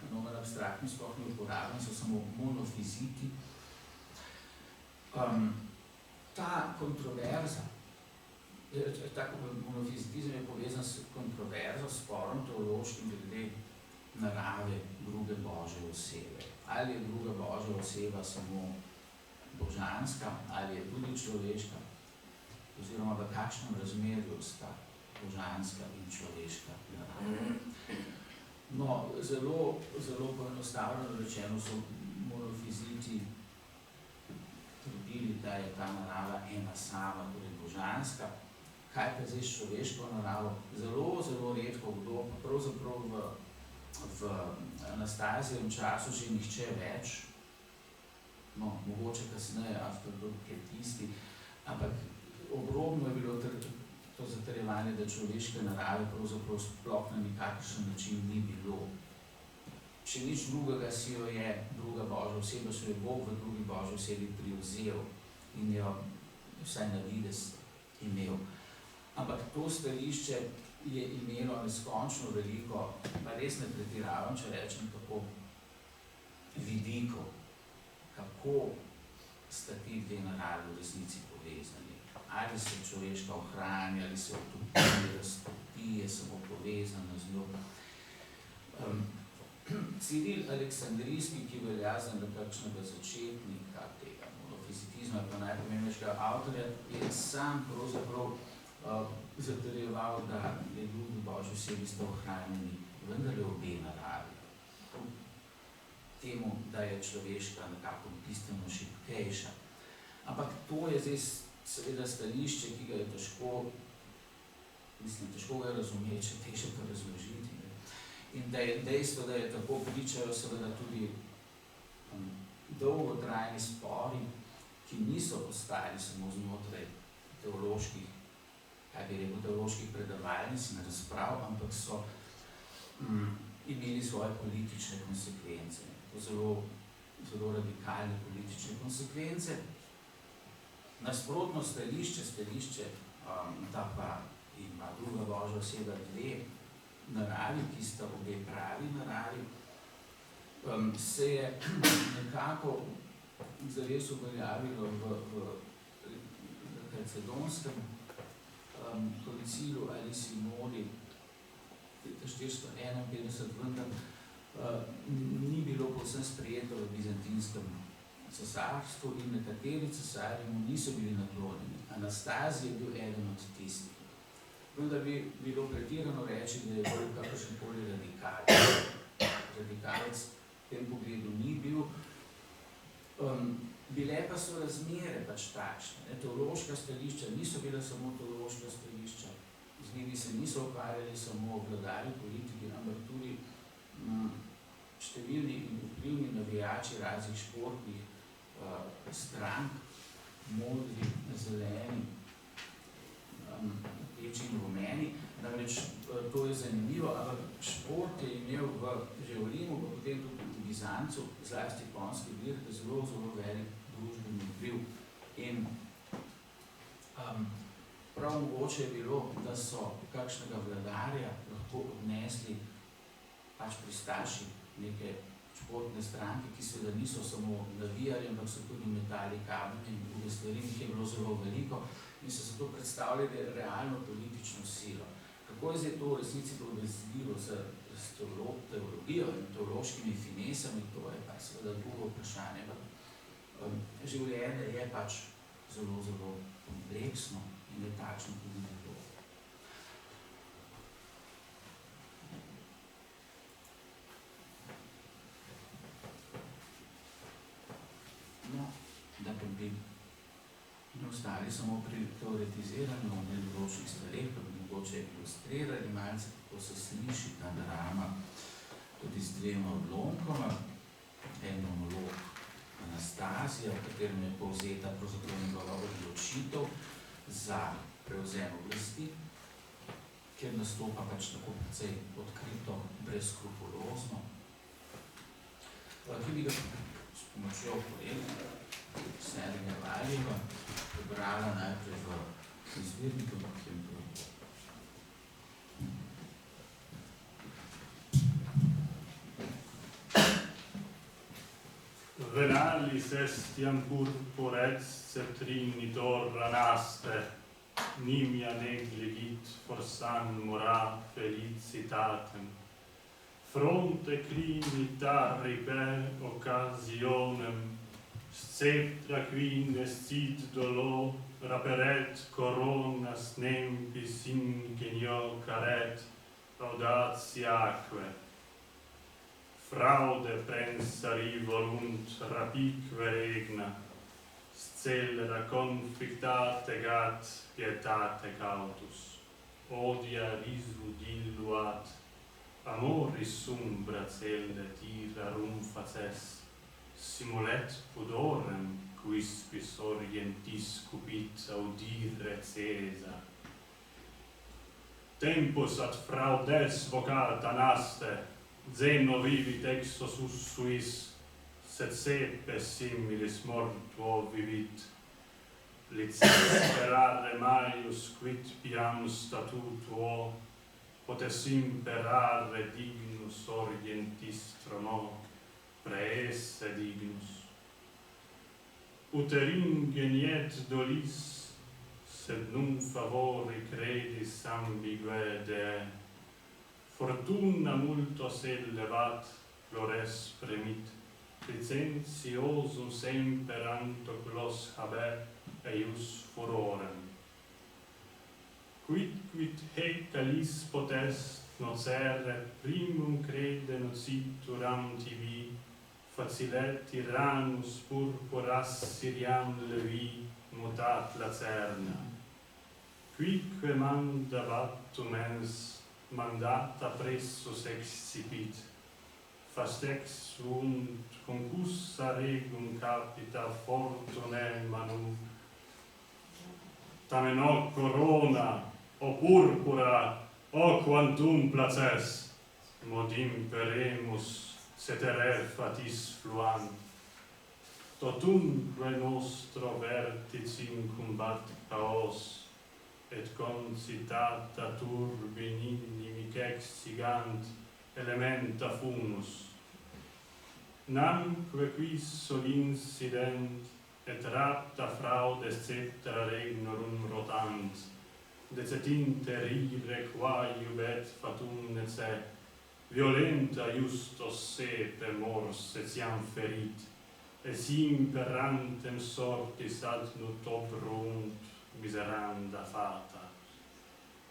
fenomen abstraktni sploh ni uporabljen, so samo monofiziti. Ta kontroverza, monofizitizem je povezan s kontroverzo, sporom teološkim glede narave druge Božje osebe. Ali je druga Božja oseba samo božanska, ali je tudi človeška, oziroma v kakšnem razmerju sta božanska in človeška narava. No, zelo poenostavljeno rečeno so monofiziti trdili, da je ta narava ena sama, torej božanska. Kaj pa zdaj s človeško naravo? Zelo redko kdo, pa pravzaprav v Anastazijevem času že nihče več, no, mogoče kasneje, avtorketisti, ampak obrobno je bilo to zatrjevanje, da človeške narave pravzaprav sploh na nikakršen način ni bilo. Če nič drugega si jo je druga Božja oseba, so jo Bog v drugi Božji osebi privzel in jo vsaj na videz imel. Ampak to stališče je imelo neskončno veliko, pa res ne pretiravam, če rečem tako, vidikov, kako sta ti dve naravi v resnici povezani. Ali se človeška ohranja, ali se otopi, raztopi, je samo povezana z njo. Ciril Aleksandrijski, ki velja za nekakšnega začetnika tega monofizitizma, pa najpomembnejšega avtorja, je sam pravzaprav zatrjeval, da je drugi Božji osebi sta ohranjeni vendarle obe naravi. Temu, da je človeška nekako bistveno šibkejša. Ampak to je zdaj seveda stališče, ki ga je težko ga razumeti, če težko pa razložiti. In da je dejstvo, da je tako, pričajo seveda tudi dolgotrajni spori, ki niso ostali samo znotraj teoloških, teoloških predavalnic in razprav, ampak so imeli svoje politične konsekvence. Zelo radikalne politične konsekvence. Nasprotno stališče, da pa ima druga Božja oseba dve naravi, ki sta obe pravi naravi, se je nekako zares uveljavilo v Kalcedonskem koncilu ali sinodi 451, vendar ni bilo povsem sprejeto v bizantinskem cesarstvu in nekateri cesarji mu niso bili naklonjeni. Anastazij je bil eden od tistih. Vendar bi bilo pretirano reči, da je bolj kakršenkoli radikalec v tem pogledu ni bil. Bile pa so razmere pač takšne. Teološka stališča niso bila samo teološka stališča, z njimi se niso ukvarjali samo vladarji, politiki, ampak tudi številni in vplivni navijači raznih športnih strank, modri, zeleni, rdeči in rumeni. Namreč to je zanimivo, ampak šport je imel že v Rimu, pa potem tudi v Bizancu, zlasti konjski vir, zelo velik družbeni vpliv. In prav mogoče je bilo, da so kakšnega vladarja lahko odnesli pač pristaši neke športne stranke, ki seveda niso samo navijali, ampak so tudi metali kamenje in druge stvari, jih je bilo zelo veliko in so se to predstavljali realno politično silo. Kako je zdaj to v resnici povezljivo s teologijo in teološkimi finesami, to je pa seveda drugo vprašanje. Življenje je pač zelo kompleksno in je takšno tudi bilo. No, da pa bi ne ostali samo pri teoretiziranju o nedoločnih stvareh, pa bi mogoče ilustrirali malce, kako se sliši ta drama tudi z dvema odlomkoma. En monolog Anastazija, v katerem je povzeta pravzaprav njegova odločitev za prevzem oblasti, kjer nastopa pač tako precej odkrito, brezskrupulozno, ki bi ga s pomočjo kolege Sergeja Valjeva prebrala najprej v izvirniku, potem Venalis estiam purpurets cetrinitor ranaste, nimia negligit forsan mora felicitatem. Fronte clinita ripe occasionem, sceptra quines cit dolo raperet coronas nempis ingenio caret audatiaque. Fraude pensari volunt rapique regna, scelera conflictate gat pietate cautus, odia risu diluat, amoris umbra celde tirarum faces, simulet pudorem quisquis orientis cupit audire Caesar. Tempus ad fraudes vocata naste, Zeno vivit exosus suis, sed sepe similis mortuo vivit. Licentis sperare maius quid piam statutuo, potes imperare dignus orientis trono, praesse dignus. Uterin geniet dolis, sed num favori credis ambigue dee. Fortuna multos elevat, flores premit, licentiosum semper antoclos haber, eius furorem. Quid hecalis potest nocere primum crede nocitur tibi, facilet tyrannus purpuras Syriam levi mutat lacerna. Quique mandabat mens, mandata pressus excipit, fastex sunt concussa regum capita fortunae manu. Tamen o corona, o purpura, o quantum places, mod imperemus cetere fatis fluant. Totumque nostro vertis incumbat chaos, et concitata turbin inimic exigant elementa fumus. Namque quis solincident, et rapta fraudes cetra regnorum rotant, decet interire qua iubet fatum nece, violenta justos sepe mors etiam ferit, et si imperantem sortis ad nutobrunt miseranda fata.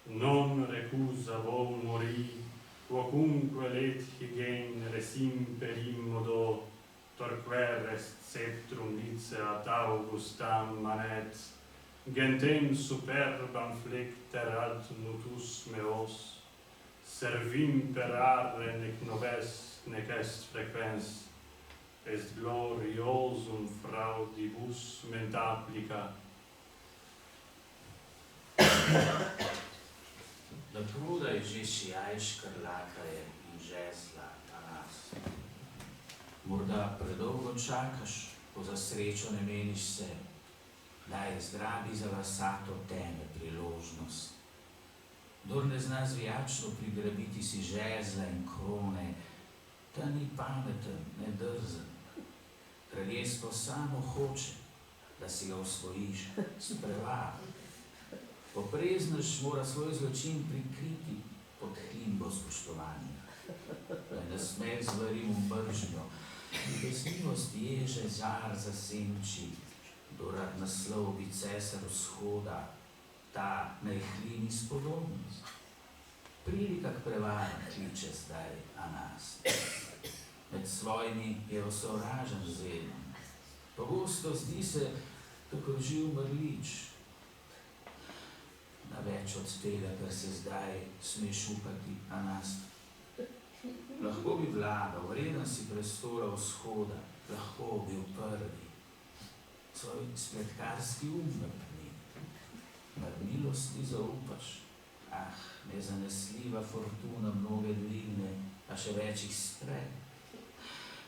Non recusa vo mori, quocunque let generes imper immodo, torquer est sceptrum licea Augustam manet, gentem superbam flecter ad nutus meos, servim per arre nec noves, nec est frequens, est gloriosum fraudibus mentaplica. Da truda je že sijaj škrlakaje in žezla na nas. Morda predolgo čakaš, ko za srečo ne meniš se, daj zgrabi za lasato teme priložnost. Kdor ne zna zvijačno prigrabiti si žezla in krone, ta ni pameten, ne drzen. Kraljestvo samo hoče, da si ga osvojiš s prevaro. Popreznaš mora svoj zločin prikriti pod hlimbo spoštovanja. Da ne smeh zvarim v mržnjo, in besnivost ježe žar zasenči, kdo rad naslovi cesar vzhoda, ta naj hlini spodobnost. Prilika k prevaram kliče zdaj Anas. Med svojimi je osovražen zedom. Pogosto zdi se, kako živ mrlič. Na več od tega, kar se zdaj smeš upati, Anas. Lahko bi vladal, vreden si prestora vzhoda, lahko bil prvi. Svoj spletkarski umrtni. Mar milosti zaupaš? Ah, nezanesljiva fortuna mnoge dvigne, a še več jih spre.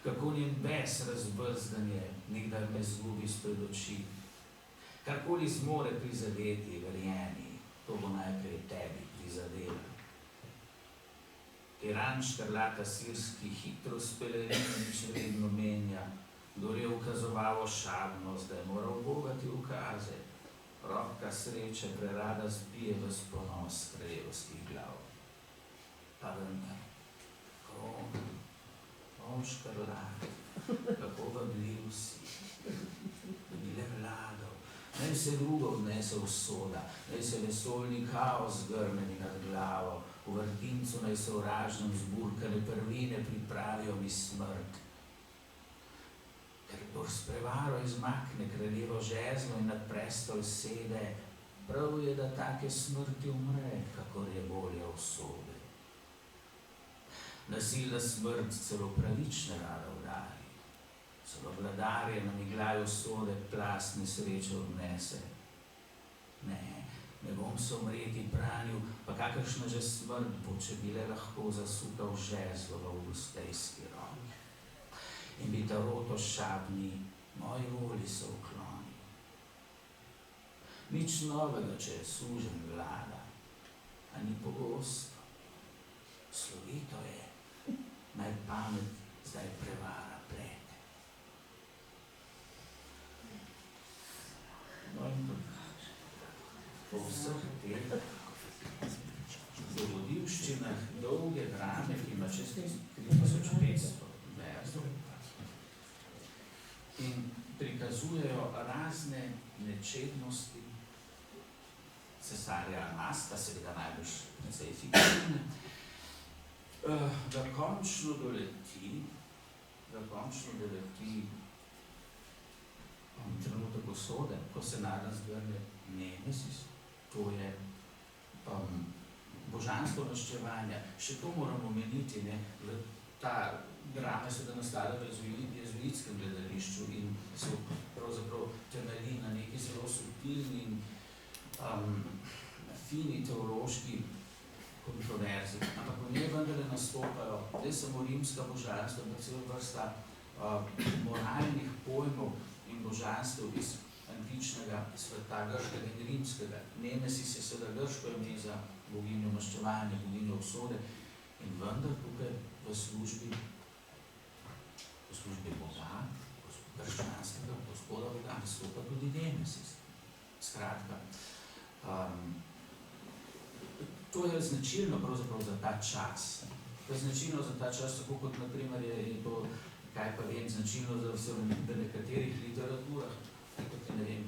Kako njen bes razbrzdanje nikdar me zgubi spred oči. Karkoli zmore prizadeti, verjeni, to bo najprej tebi prizadela. Tiran škrlata sirski hitro s pelerino nič vredno menja, kdor je ukazovalo šabnost, da je moral bogati ukaze. Robka sreče prerada zbije v ponos kraljevskih glav. Pa vendar, krona, o škrlat, kako vabljiv si, da bi le vladal. Naj se drugo odnese usoda, naj se vesoljni kaos grmeni nad glavo, v vrtincu naj se vražnem zburkane prvine pripravijo mi smrt. Ker kdor s prevaro izmakne kraljevo žezlo in nad prestol sede, prav je, da take smrti umre, kakor je volja usode. Nasilna smrt celo pravične rada udari, celo vladarje na miglaju usode plast nesreče odnese. Ne bom se umreti branil, pa kakršna že smrt bo, če bi le lahko zasukal žezlo v avgustejski roki. In bi taroto šabni, moji volji se ukloni. Nič novega, če je sužen vlada, a ni pogosto. Slovito je, naj pamet zdaj prevara plete. No in po vseh teh dogodivščinah dolge drame, ki ima čez 3500 verzov, in prikazujejo razne nečednosti cesarja Anasta, seveda najbolj precej fiktivne, da končno doleti trenutek usode, ko se naraz zgrne Nemesis, to je božanstvo maščevanja. Še to moramo omeniti, ta drama je seveda nastala v jezuitskem gledališču in se pravzaprav temelji na neki zelo subtilni in fini teološki kontroverzi. Ampak v njej vendarle nastopajo ne samo rimska božanstva, ampak celo vrsta moralnih pojmov in božanstev iz antičnega sveta, grškega in rimskega. Nemesis je seveda grško ime za boginjo maščevanja, boginjo usode, in vendar tukaj v službi Boga, krščanskega gospoda Boga, nastopa tudi Nemesis. Skratka, to je značilno pravzaprav za ta čas. To je značilno za ta čas, tako kot naprimer je to, kaj pa vem, značilno za v nekaterih literaturah, kot je, ne vem,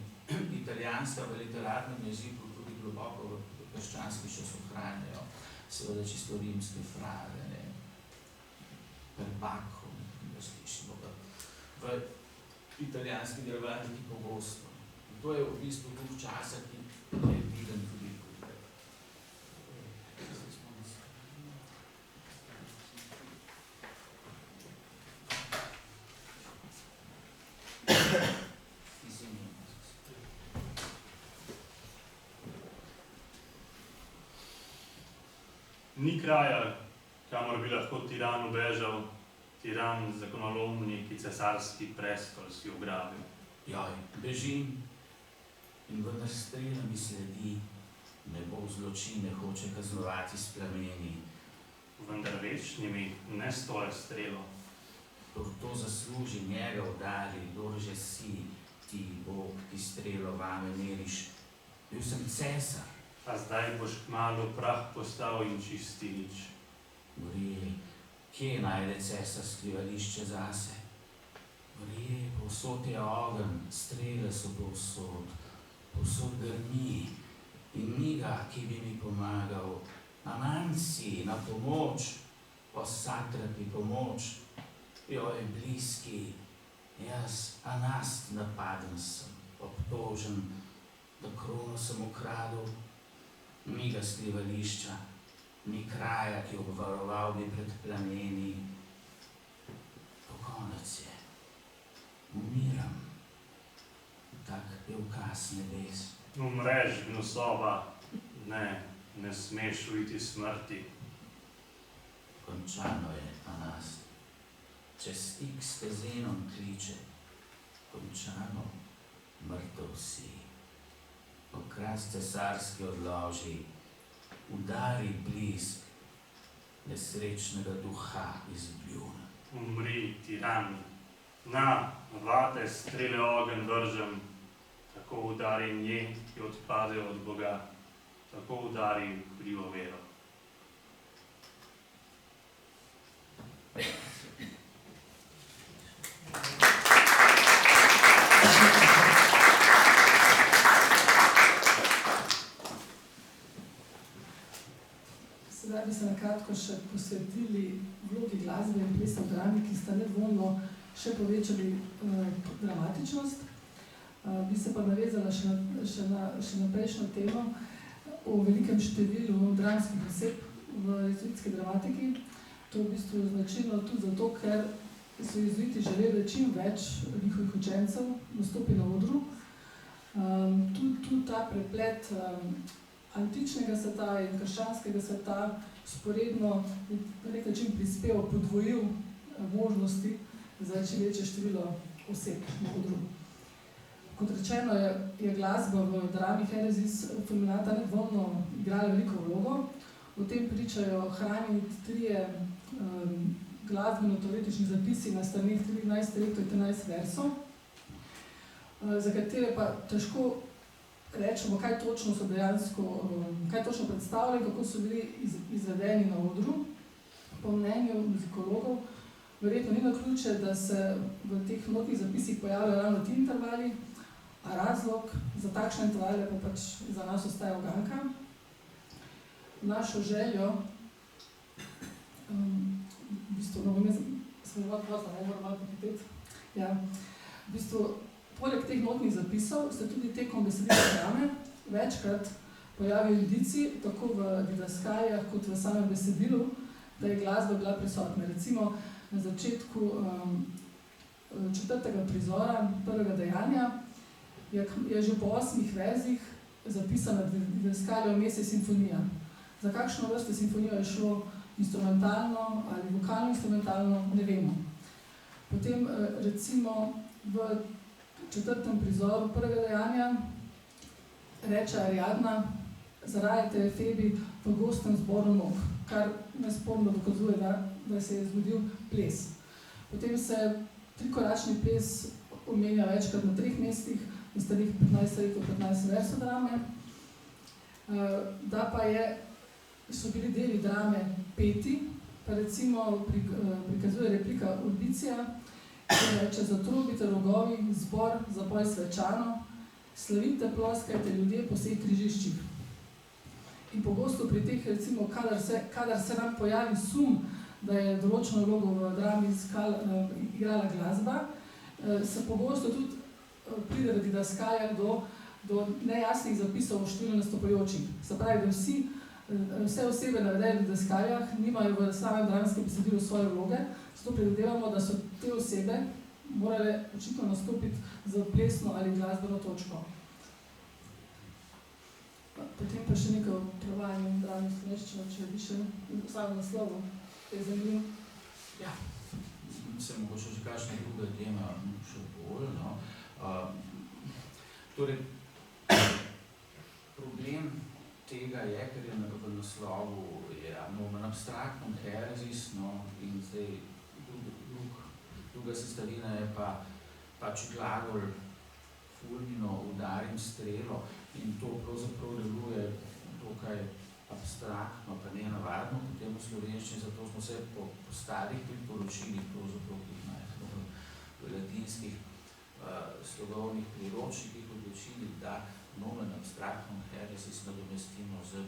italijanska v literarnem jeziku, tudi globoko v krščanski še se ohranjajo, seveda čisto rimske fraze, ne, perbacco, nekaj slišimo v italijanski gramatiki pogosto. In to je v bistvu duh časa, ki je viden tudi tukaj. Ni kraja, kamor bi lahko tiran ubežal, tiran zakonolomni, ki cesarski prestol si ugrabil. Joj, bežim in vendar strela mi sledi, nebo v zločine hoče kaznovati s plameni. Vendar večni mi ne stoje strelo. Kdor to zasluži, njega udari, kdor že si, ti, Bog, ki strelo vame meriš. Bil sem cesar. A zdaj boš kmalu prah postal in čisti nič. Vrije, kje najde cesar skrivališče zase? Vrije, povsod je ogenj, strele so povsod, povsod grmi in ni ga, ki bi mi pomagal. Amanci, na pomoč, o satrapi pomoč. Joj, bliski, jaz, Anast, napaden sem, obtožen, da krono sem ukradel. Ni ga skrivališča, ni kraja, ki obvaroval bi pred plameni. To konec je. Umiram. Tak je ukaz nebes. Umreš, gnusoba, ne smeš uiti smrti. Končano je, Anast. Če stik s tezenom kliče, končano, mrtev si. Okras cesarski odloži, udari blisk, nesrečnega duha izbljuna. Umri, tiran, na vate strele ogenj vržem, tako udari nje, ki odpadejo od Boga, tako udari krivo vero. Sedaj bi se nakratko še posvetili vlogi glasbe in plesa v drami, ki sta nedvomno še povečali dramatičnost. Bi se pa navezala še na prejšnjo temo o velikem številu dramskih oseb v jezuitski dramatiki. To je v bistvu značilno tudi zato, ker so jezuiti želeli čim več njihovih učencev nastopi na odru. Tudi ta preplet antičnega sveta in krščanskega sveta sporedno na nek način prispeval, podvojil možnosti za čim večje število oseb na odru. Kot rečeno, je glasba v drami Heresis Fulminata nedvomno igrala veliko vlogo. O tem pričajo hranjeni trije glasbeno-teoretični zapisi na straneh 13 rektov in 13 versov, za katere pa težko rečemo, kaj točno so dejansko, kaj točno predstavljali, kako so bili izvedeni na odru. Po mnenju muzikologov verjetno ni naključje, da se v teh notnih zapisih pojavljajo ravno ti intervali, a razlog za takšne intervale pa pač za nas ostaja uganka. Našo željo, v bistvu, poleg teh notnih zapisov se tudi tekom besedilne drame večkrat pojavijo indici, tako v didaskalijah kot v samem besedilu, da je glasba bila prisotna. Recimo na začetku 4. prizora, prvega dejanja, je že po 8 verzih zapisana didaskalija vmes je simfonija. Za kakšno vrste simfonijo je šlo instrumentalno ali vokalno-instrumentalno, ne vemo. Potem recimo v 4. prizoru prvega dejanja reče Ariadna: zarajate Febi v gostem zboru nog, kar nesporno dokazuje, da se je zgodil ples. Potem se trikoračni ples omenja večkrat na 3 mestih, na stranih 15 rektov, 15 versov drame, da pa so bili deli drame peti, pa recimo prikazuje replika Urbicija, ki reče: zatrubite rogovi, zbor, zapoj svečano, slavite, ploskajte ljudje po vseh križiščih. In pogosto pri teh, recimo, kadar se nam pojavi sum, da je določeno vlogo v drami igrala glasba, se pogosto tudi pride radi didaskalija do nejasnih zapisov o številu nastopajočih. Se pravi, da vse osebe navedene v didaskalijah nimajo v samem dramskem besedilu svoje vloge, zato predvidevamo, da so te osebe morale očitno nastopiti z plesno ali glasbeno točko. Potem pa še nekaj o prevajanju drame v slovenščino, če bi še samo naslovu, to je zanimivo. Ja, se mogoče že kakšna druga tema še bolj, no. Torej, problem tega je, ker je v naslovu nomen abstraktum heresis, no, in zdaj druga sestavina je pač glagol fulmino, udarim strelo, in to pravzaprav deluje dokaj abstraktno, pa ne navadno potem v slovenščini, zato smo se po starih priporočilih, pravzaprav v latinskih slogovnih priročnikih odločili, da nomen abstraktum heresis nadomestimo z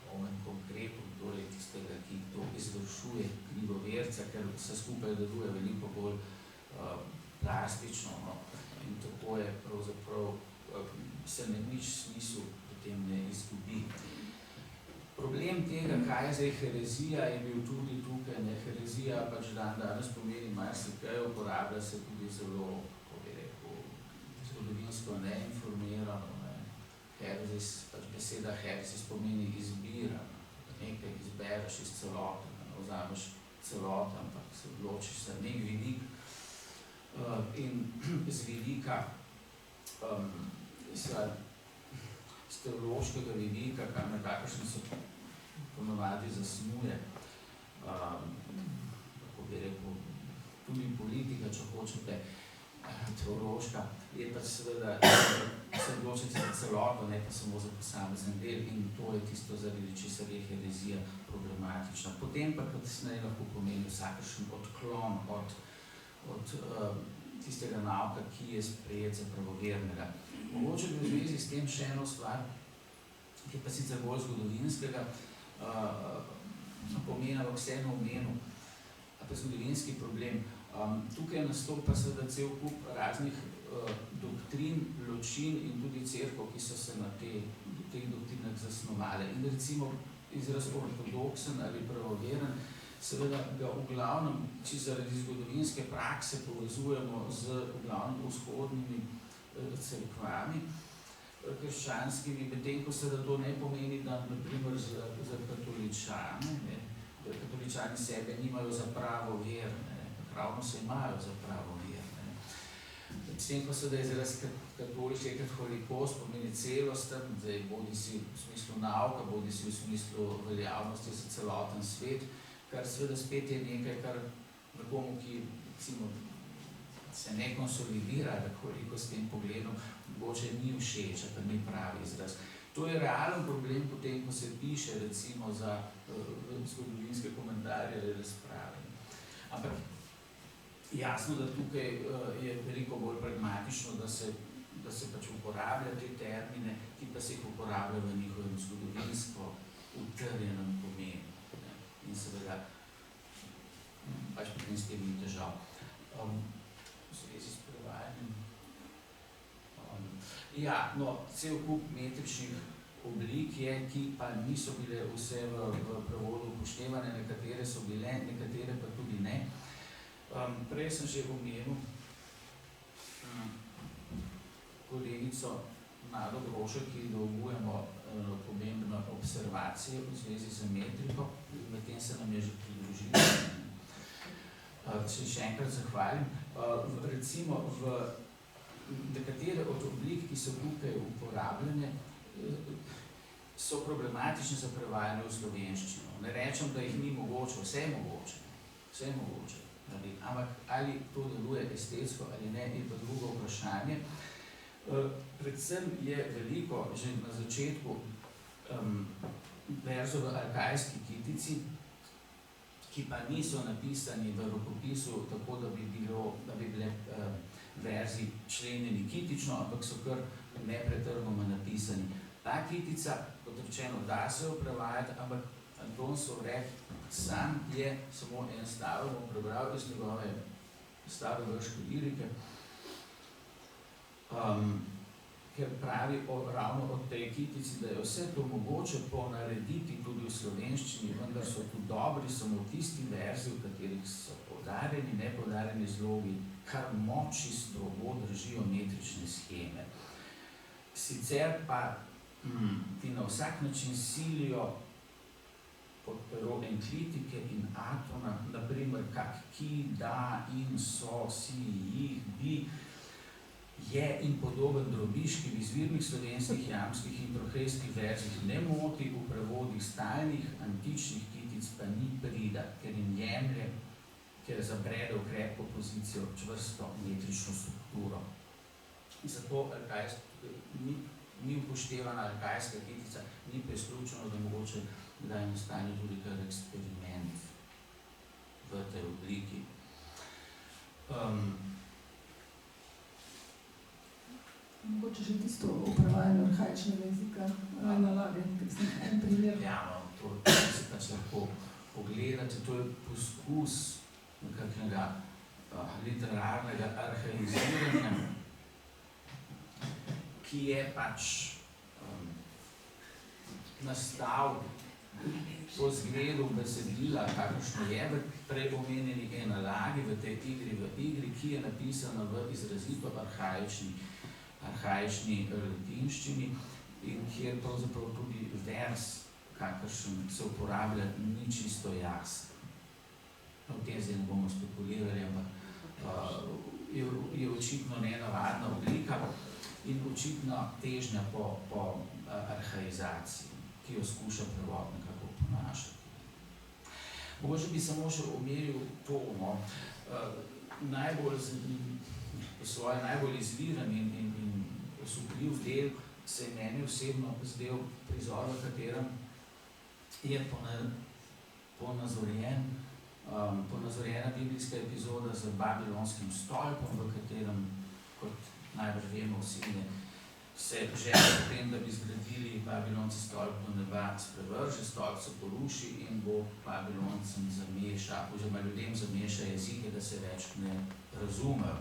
nomen konkretum, torej tistega, ki to izvršuje krivoverca, ker vse skupaj deluje veliko bolj plastično, no, in tako je pravzaprav se nič smisel potem ne izgubi. Problem tega, kaj je zdaj herezija, je bil tudi tukaj, ne, herezija pač danes pomeni marsikaj, uporablja se tudi zelo, kako bi rekel, zgodovinsko neinformirano, ne. Herezis, pač beseda herezis pomeni izbira, nekaj izbereš iz celote, ne vzameš celote, ampak se odločiš za nek vidik in z vidika z teološkega vidika, kakršen se ponavadi zasnuje, kako bi rekel, tudi politika, če hočete, teološka, je pa seveda se odločiti za celoto, ne pa samo za posamezen del, in to je tisto, zaradi česar je herezija problematična. Potem pa kasneje lahko pomeni vsakršen odklon od tistega nauka, ki je sprejet za pravovernega. Mogoče bi v zvezi s tem še eno stvar, ki je pa sicer bolj zgodovinskega pomena, ampak vseeno omenil, pa zgodovinski problem. Tukaj nastopa seveda cel kup raznih doktrin, ločin in tudi cerkov, ki so se na teh doktrinah zasnovale. In recimo izraz ortodoksen ali pravoveren, seveda ga v glavnem, če zaradi zgodovinske prakse povezujemo z v glavnem vzhodnimi cerkvami krščanskimi, medtem ko seveda to ne pomeni, da na primer za katoličane, ne, katoličani sebe nimajo za pravo verne, ravno se imajo za pravo verne. S tem, ko seveda izraz katoliški katolikost pomeni celosten, zdaj bodi si v smislu nauka, bodi si v smislu veljavnosti za celoten svet, kar seveda spet je nekaj, kar nekomu, ki recimo se ne konsolidira, koliko s tem pogledom, mogoče ni všeč, pa ni pravi izraz. To je realen problem potem, ko se piše recimo za zgodovinske komentarje ali razprave. Ampak jasno, da tukaj je veliko bolj pragmatično, da se pač uporablja te termine, ki pa se jih uporablja v njihovem zgodovinsko utrjenem pomenu. In seveda pač potem s tem ni težav. V zvezi s prevajanjem. Ja, no, cel kup metričnih oblik je, ki pa niso bile vse v prevodu upoštevane, nekatere so bile, nekatere pa tudi ne. Prej sem že omenil kolegico Nado Grošek, ki dolgujemo pomembno observacijo v zvezi z metriko, medtem se nam je že pridružila. Še enkrat zahvalim. Recimo v nekatere od oblik, ki so tukaj uporabljene, so problematične za prevajanje v slovenščino. Ne rečem, da jih ni mogoče, vse je mogoče. Ampak ali to deluje estetsko ali ne, je pa drugo vprašanje. Predvsem je veliko, že na začetku, verzov v arkajski kitici, ki pa niso napisani v rokopisu tako, da bi bile verzi členjeni kitično, ampak so kar nepretrgoma napisani. Ta kitica, kot rečeno, da se jo prevajati, ampak Anton Sovreh sam je samo en stavek prebral iz njegove stare grške lirike, ker pravi ravno o tej kitici, da je vse to mogoče ponarediti tudi v slovenščini, vendar so tu dobri samo tisti verzi, v katerih so poudarjeni, nepoudarjeni zlogi, kar moči strogo držijo metrične sheme. Sicer pa ti na vsak način silijo pod pero enklitike in atona, naprimer kak ki, da, in, so, si, jih, bi, je in podoben drobiž, ki v izvirnih slovenskih, jamskih in trohejskih verzih ne moti, v prevodih stalnih antičnih kitic pa ni prida, ker jim jemlje, ker zabrede v krepko pozicijo, čvrsto metrično strukturo. In zato ni upoštevana arkajska kitica, ni pa izključeno, da mogoče kdaj nastane tudi kar eksperiment v tej obliki. Mogoče že tisto o prevajanju arhaičnega jezika na ladje, ker sem en primer. Ja, no, to si pač lahko pogledate, to je poskus nekakšnega literarnega arhaiziranja, ki je pač nastal po zgledu besedila, kakršno je v prej omenjeni enalagi v tej igri, ki je napisana v izrazito arhaični latinščini in kjer pravzaprav tudi vers, kakršen se uporablja, ni čisto jasen. O tem zdaj ne bomo spekulirali, ampak je očitno nenavadna oblika in očitno težnja po arhaizaciji, ki jo skuša prevod nekako ponašati. Mogoče bi samo še omenil to, po svoje najbolj izviren in osupljiv del se je meni osebno zdel prizor, v katerem je ponazorjena biblijska epizoda z babilonskim stolpom, v katerem, kot najbrž vemo vsi, se želi o tem, da bi zgradili Babilonci stolp do neba, sprevrže, stolp se poruši in bo Babiloncem zameša, oziroma ljudem zameša jezike, da se več ne razumejo.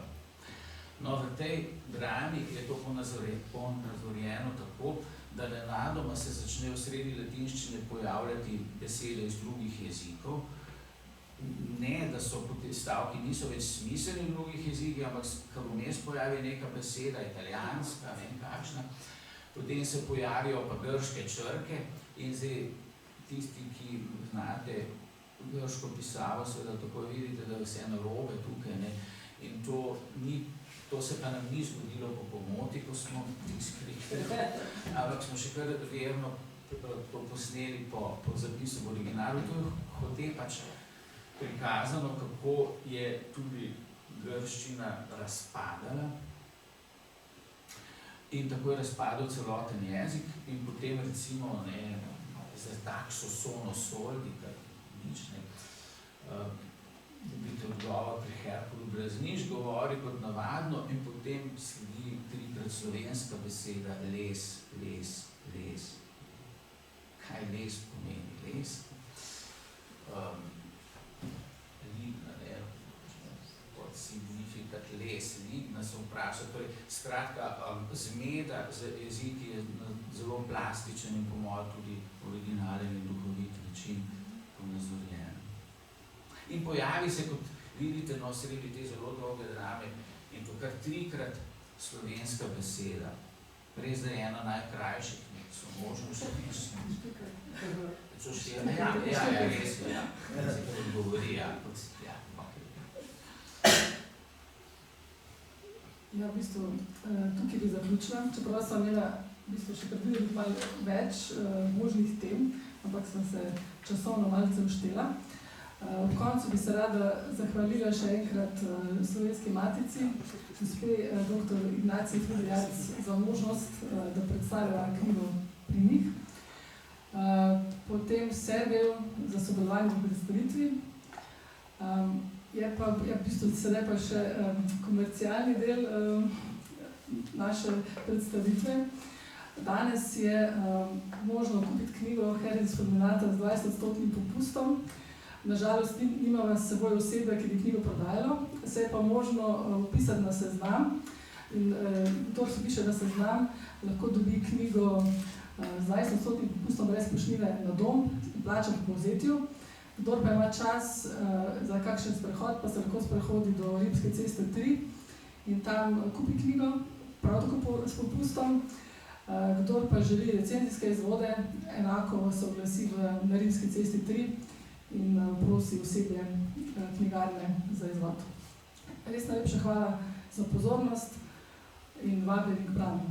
No, v tej drami je to ponazorjeno tako, da nenadoma se začnejo sredi latinščine pojavljati besede iz drugih jezikov. Ne, da so stavki niso več smiselni v drugih jezikih, ampak ko vmes pojavi neka beseda, italijanska, ne kakšna, potem se pojavijo pa grške črke in zdaj tisti, ki znate grško pisavo, seveda tako vidite, da je vse narobe tukaj, ne, in to se pa nam ni zgodilo po pomoti, ko smo tiskali, ampak smo še kar verno to posneli po zapisu v originalu, to je hote pač prikazano, kako je tudi grščina razpadala in tako je razpadal celoten jezik in potem recimo za takšo sono soldi, kar nič ne, dobite odgovor pri Herkulu brez nič, govori kot navadno in potem sledi trikrat slovenska beseda les, les, les. Kaj les pomeni? Les? Ligna, ne, kot signifikat les, ligna se vpraša, torej skratka zmeda z jeziki je zelo plastičen in po mojem tudi originalen in duhovit način ponazorjen. In pojavi se, kot vidite, no, sredi te zelo dolge drame in to kar trikrat slovenska beseda. Res, da je ena najkrajših, so možno še nič. So štiri, res, se to govori, Ja, v bistvu, tukaj bi zaključila, čeprav sem imela v bistvu še predvideti malo več možnih tem, ampak sem se časovno malce uštela. V koncu bi se rada zahvalila še enkrat Slovenski matici, gospe dr. Ignaciji Fridrjavec za možnost, da predstavlja knjigo pri njih. Potem Sergeju za sodelovanje v predstavitvi, Je pa v bistvu sedaj pa še komercialni del naše predstavitve. Danes je možno kupiti knjigo Heredis Fulminata z 20% popustom. Nažalost, nimamo s seboj osebe, ki bi knjigo prodajalo, se je pa možno upisati na seznam. In kdo se piše na seznam, lahko dobi knjigo z 20% popustom brez poštnine na dom, plača po povzetju. Kdor pa ima čas za kakšen sprehod, pa se lahko sprehodi do Rimske ceste 3 in tam kupi knjigo, prav tako s popustom. Kdor pa želi recenzijske izvode, enako se oglasi na Rimski cesti 3 in prosi osebje knjigarne za izvod. Res najlepša hvala za pozornost in vabljeni k branju.